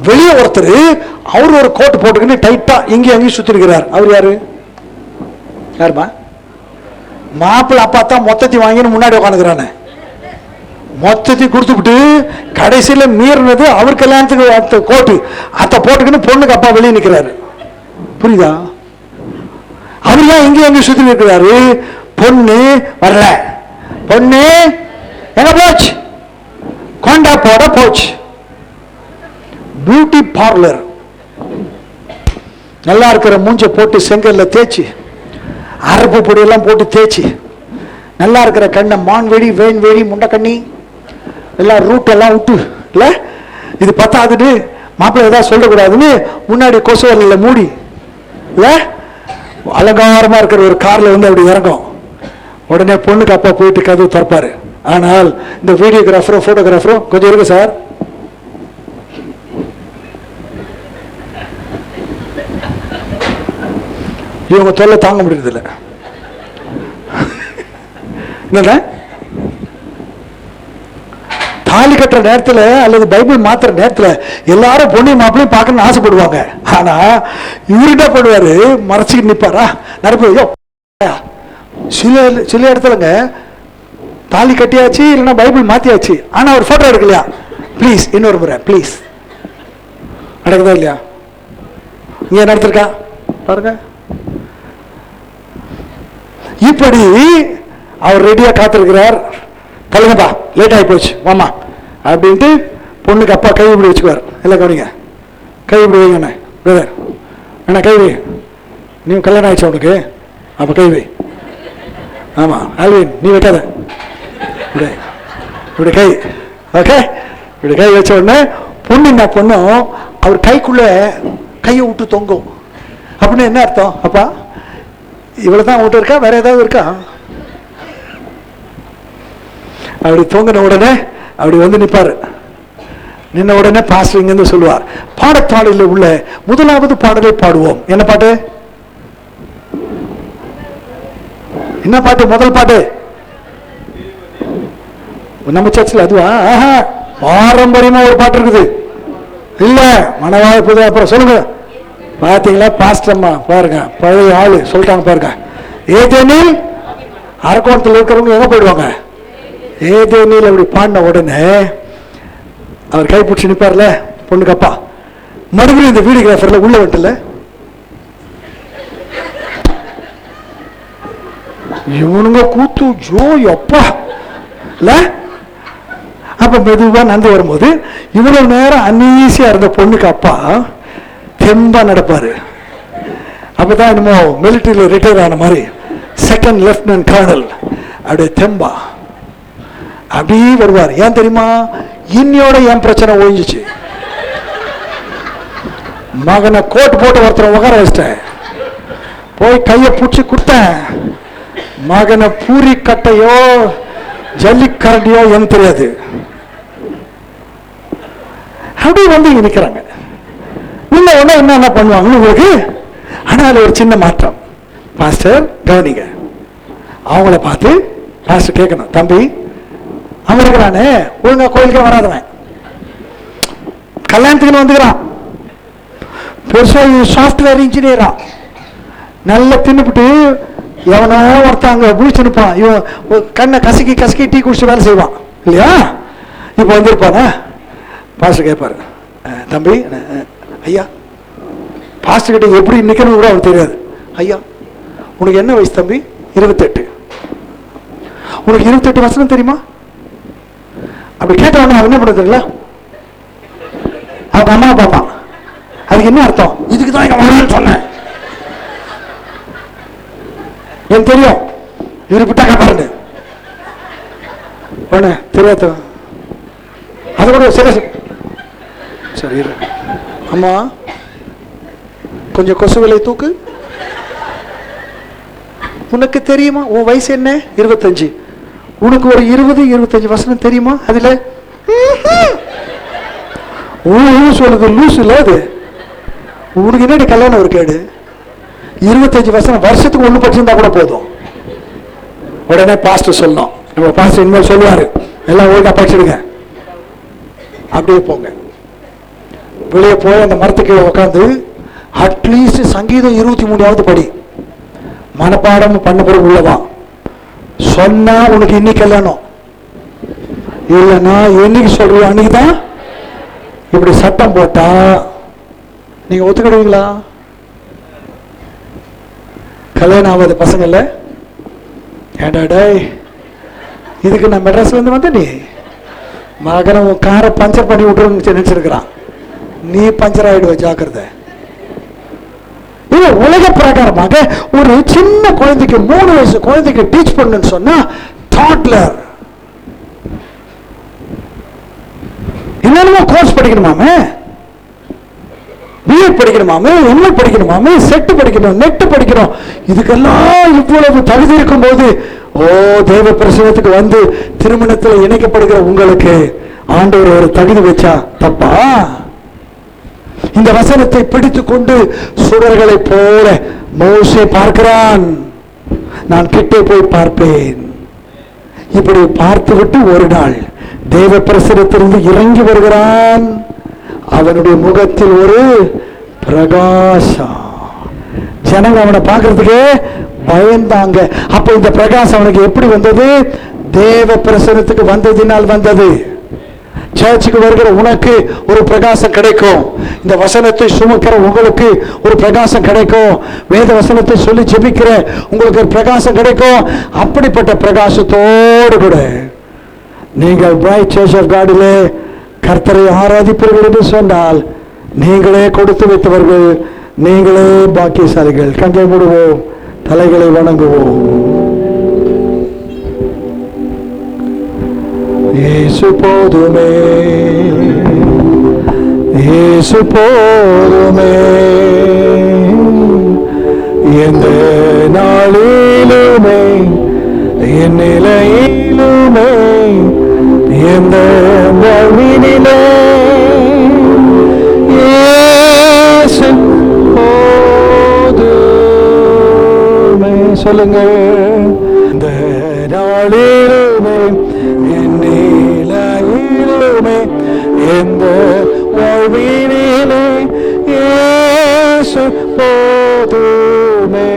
வெளியே ஒருத்தர் அவரு ஒரு கோட்டு போட்டுக்கிட்டு டைட்டா இங்கேயும் அங்கேயும் சுத்தி இருக்கிறார். அவர் யாரு? யாருமா? மாப்பிள்ள அப்பா தான் மொத்தத்தை வாங்கின்னு முன்னாடி உட்காந்துக்கிறானே. மொத்தத்தை கொடுத்துட்டு கடைசியில மீறினது அவர் கல்யாணத்துக்கு கோட்டு அத்தை போட்டுக்கின்னு பொண்ணுக்கு அப்பா வெளியே நிற்கிறாரு. புரியுதா? அவர் தான் இங்கே எங்க சுத்தி இருக்கிறாரு. பொண்ணு வரல, பொண்ணு எங்க போச்சு? கொண்டா போட போச்சு. பியூட்டி பார்லர் நல்லா இருக்கிற மூஞ்ச போட்டு செங்கல்ல தேய்ச்சி அரப்பு பொடியெல்லாம் போட்டு தேய்ச்சி நல்லா இருக்கிற கண்ணை மான்வேடி வேன்வேடி முண்டக்கண்ணி எல்லாம் ரூட் எல்லாம் விட்டு இல்ல இது பத்தாதுன்னு மாப்பிள்ளை ஏதாவது சொல்லக்கூடாதுன்னு முன்னாடி கொசுவரில் மூடி இல்ல அலங்காரமா இருக்கிற ஒரு கார்ல வந்து அப்படி இறங்கும். உடனே பொண்ணுக்கு அப்பா போயிட்டு கதவு திறப்பாரு. ஆனால் இந்த வீடியோகிராஃபரோ போட்டோகிராஃபரோ கொஞ்சம் இருக்கு சார், இவங்க தொல்லை தாங்க முடியறதில்லை. என்ன தாலி கட்டுற நேரத்தில் அல்லது பைபிள் மாத்துற நேரத்தில் எல்லாரும் பொண்ணு மாப்பிளையும் பார்க்கணும்னு ஆசைப்படுவாங்க. ஆனா இவரு என்ன பண்ணுவாரு, மறைச்சிக்கிட்டு நிற்பாரா நிறைய. சில சில இடத்துலங்க தாலி கட்டியாச்சு இல்லைன்னா பைபிள் மாத்தியாச்சு, ஆனா ஒரு போட்டோ எடுக்கலையா, ப்ளீஸ் இன்னொரு முறை ப்ளீஸ். நடக்குதா இல்லையா? இங்க நடத்திருக்கா பாருங்க. இப்படி அவர் ரெடியா காத்திருக்கிறார். கல்லுங்கப்பா லேட் ஆகி போச்சு மாமா அப்படின்ட்டு பொண்ணுக்கு அப்பா கை இப்படி வச்சுக்குவார். எல்லாம் கவனிங்க, கை இப்படி வைங்க பிரதர், என்ன கை வை, நீ கல்யாணம் ஆயிடுச்சு உனக்கு, அப்ப கை வை. ஆமா ஆல்வின் நீ வைக்காத, இப்படி கை, ஓகே, இப்படி கை வச்ச உடனே பொண்ணு என்ன பொண்ணும் அவர் கைக்குள்ள கையை விட்டு தொங்கும். அப்படின்னு என்ன அர்த்தம்? அப்பா இவ்வளவுதான் விட்டு இருக்கா, வேற ஏதாவது இருக்கா? அப்படி தொங்கின உடனே அப்படி வந்து நிற்பாரு. நின்ன உடனே பாஸ்டர் இங்கிருந்து சொல்லுவார், பாடத்தாளில் உள்ள முதலாவது பாடலை பாடுவோம். என்ன பாட்டு? என்ன பாட்டு? முதல் பாட்டு நம்ம சர்ச்சில் அதுவா? பாரம்பரியமா ஒரு பாட்டு இருக்குது இல்ல, மனவாய் புது. அப்புறம் சொல்லுங்க, பாத்தீங்களா பாஸ்டர் அம்மா பாருங்க, பழைய ஆளு சொல்லிட்டாங்க பாருங்க. ஏதேனில் அரக்கோணத்தில் இருக்கிறவங்க எங்க போயிடுவாங்க? ஏதேனில் அப்படி பாடின உடனே அவர் கை பிடிச்சி நிற்பார்ல பொண்ணுக்கு அப்பா. மறுபடியும் இந்த வீடியோகிராஃபர்ல உள்ள வந்துல இவனுங்க கூத்து ஜோ அப்பா இல்ல. அப்ப மெதுவா நடந்து வரும்போது இவ்வளவு நேரம் அன்னீசியா இருந்த பொண்ணுக்கு அப்பா தெம்பா நடப்பாரு. அப்பதான் என்னமோ மிலிட்டரியில ரிட்டையர் ஆன மாதிரி செகண்ட் லெப்டினன்ட் கர்னல் அப்படியே தெம்பா அப்படியே வருவார். ஏன் தெரியுமா? இன்னையோட என் பிரச்சனை ஒழிஞ்சிச்சு. மகனை கோட்டு போட்டு ஒருத்தர் உட்கார வச்சிட்டேன், போய் கையை பிடிச்சி கொடுத்தேன். மகனை பூரி கட்டையோ ஜல்லிக்கரண்டியோ எனக்கு தெரியாது, அப்படி வந்து இங்க நிக்கிறாங்க. இன்னும் உடனே என்ன பண்ணுவாங்க உங்களுக்கு? ஆனால் ஒரு சின்ன மாற்றம். பாஸ்டர் கவனிங்க, அவங்கள பார்த்து பாஸ்டர் கேட்கணும், தம்பி அவன் இருக்கிறானே ஒழுங்கா கோயிலுக்கு வராதவன், கல்யாணத்துக்கு வந்துக்கிறான், பெருசா சாஃப்ட்வேர் இன்ஜினியரா, நல்லா தின்னுபிட்டு எவனோ ஒருத்தாங்க குளிச்சுனுப்பான், இவன் கண்ணை கசக்கி கசக்கி டீ குடிச்சு வேலை செய்வான் இல்லையா? இப்போ வந்திருப்பானா? பாஸ்டர் கேட்பாரு, தம்பி ஐயா, பாஸ்டர் கிட்ட எப்படி நிக்கணும் கூட அவனுக்கு தெரியாது. ஐயா உனக்கு என்ன வயசு தம்பி? 28. உனக்கு 28 வசனம் தெரியுமா? அப்படி கேட்டவன அவன் என்ன பண்றதுல அவங்க அம்மா பார்ப்பான். அதுக்கு என்ன அர்த்தம்? இதுக்கு தான் எங்க சொன்னேன், எனக்கு தெரியும், இவரு விட்டாக்க பாருங்க ஒண்ணு தெரியாத. அது கூட சரி சரி அம்மா கொஞ்சம் கொசு விலை தூக்கு. உனக்கு தெரியுமா உன் வயசு என்ன? 25. உனக்கு ஒரு 20-25 வசனம் தெரியுமா? அதுல சொல்லுது லூஸ் இல்ல அது. உனக்கு என்னடி கல்யாணம் ஒரு கேடு? 25 வசனம் வருஷத்துக்கு ஒண்ணு படிச்சிருந்தா கூட போதும். உடனே பாஸ்டர் சொல்லணும், நம்ம பாஸ்டர் இனிமேல் சொல்லுவாரு, எல்லாம் ஒழுங்கா படிச்சிடுங்க. அப்படியே போங்க, வெளியே போய் அந்த மரத்துக்கு உட்காந்து அட்லீஸ்ட் சங்கீதம் 23 படி, மனப்பாடம் பண்ண பிறகு உள்ளவா சொன்னா உனக்கு இன்னைக்கு கல்யாணம் இல்லைன்னா என்னைக்கு சொல்றோம் அன்னைக்குதான். இப்படி சட்டம் போட்டா நீங்க ஒத்துக்கிடுவீங்களா? கல்யாணம் ஆகாத பசங்க இல்ல, ஏண்டா டேய் இதுக்கு நான் மெட்ராஸ்ல இருந்து வந்த நீ மகனை உன் காரை பஞ்சர் பண்ணி விட்டுருன்னு நினைச்சிருக்கிறான், நீ பஞ்சர் ஆயிடுவ, ஜாக்கிரதை. உலக பிரகாரமாக ஒரு சின்ன குழந்தைக்கு 3 வயசு குழந்தைக்கு டீச் பண்ணுன்னு சொன்னா டாட்லர் என்னென்னமோ கோர்ஸ் படிக்கணுமாமே, பிஎட் படிக்கணுமாமே, எம்எட் படிக்கணுமாமே, செட்டு படிக்கணும், நெட்டு படிக்கணும். இதுக்கெல்லாம் இவ்வளவு தகுதி இருக்கும் போது ஓ, தேவ பிரசனத்துக்கு வந்து திருமணத்தில் இணைக்கப்படுகிற உங்களுக்கு ஆண்டவர் ஒரு தகுதி வச்சா தப்பா? இந்த வசனத்தை பிடித்துக் கொண்டு சுடர்களை போல மோசே பார்க்கிறான். நான் கிட்டே போய் பார்ப்பேன். இப்படி பார்த்துவிட்டு ஒரு நாள் தேவ பிரசனத்திலிருந்து இறங்கி வருகிறான். அவனுடைய முகத்தில் ஒரு பிரகாசம். ஜனங்க அவனை பார்க்கறதுக்கு பயந்தாங்க. அப்ப இந்த பிரகாசம் அவனுக்கு எப்படி வந்தது? தேவ பிரசனத்துக்கு வந்ததினால் வந்தது. சர்ச்சுக்கு வருகிற உனக்கு ஒரு பிரகாசம் கிடைக்கும். இந்த வசனத்தை சுமக்கிற உங்களுக்கு ஒரு பிரகாசம் கிடைக்கும். வேத வசனத்தை சொல்லி ஜெபிக்கிற உங்களுக்கு ஒரு பிரகாசம் கிடைக்கும். அப்படிப்பட்ட பிரகாசத்தோடு கூட நீங்கள் பிரைட் சர்ச் ஆஃப் காடிலே கர்த்தரை ஆராதிப்பீர்கள் என்று சொன்னால் நீங்களே கொடுத்து வைத்தவர்கள், நீங்களே பாக்கியசாலிகள். கங்கை மூடுவோம், தலைகளை வணங்குவோம். இயேசு போதுமே, இயேசு போதுமே, எந்த நாளிலுமே என் நிலையிலுமே எந்த வாழ்வினிலே இயேசு போதுமே. சொல்லுங்க. இந்த நாளிலுமே என் நிலையிலுமே எந்த வாழ்வினிலே இயேசு போதுமே.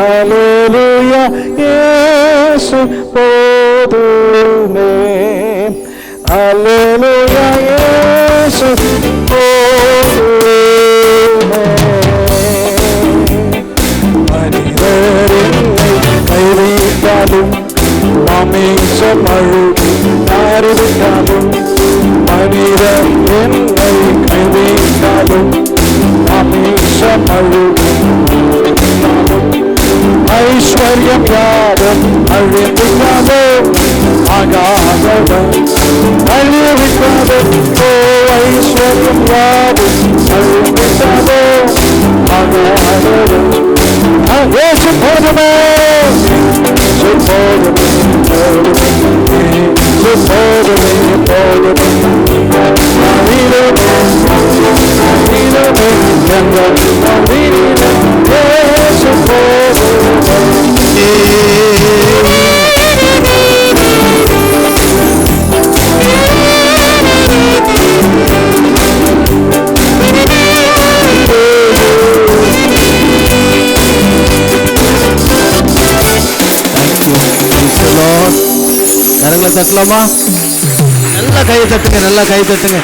அல்லேலூயா, இயேசு போதுமே. அல்லேலூயா, இயேசு போதுமே. மனிதர் என்னை கைவிட்டாலும் மாமிசம் அழுது மாறிவிட்டாலும், மனிதர் என்னை கைவிட்டாலும் மாமிசம் அழுது ஐஸ்வர்யம் யாரும் அழிவிட்டாதோ, ஆகாதவன் அழிவிட்டாதோ. ஓ, ஐஸ்வர்யம் யாரும் அழிவிட்டாதோ, ஆகாதவன் இயேசு போதுமே, இயேசு போதுமே, போதுமே, இயேசு போதுமே, போதுமே. நவீனமே, நவீனமே, எங்கள் நவீனமே, இயேசு போதுமே. கரங்களை தட்டலாமா? நல்லா கை தட்டுங்க, நல்லா கை தட்டுங்க.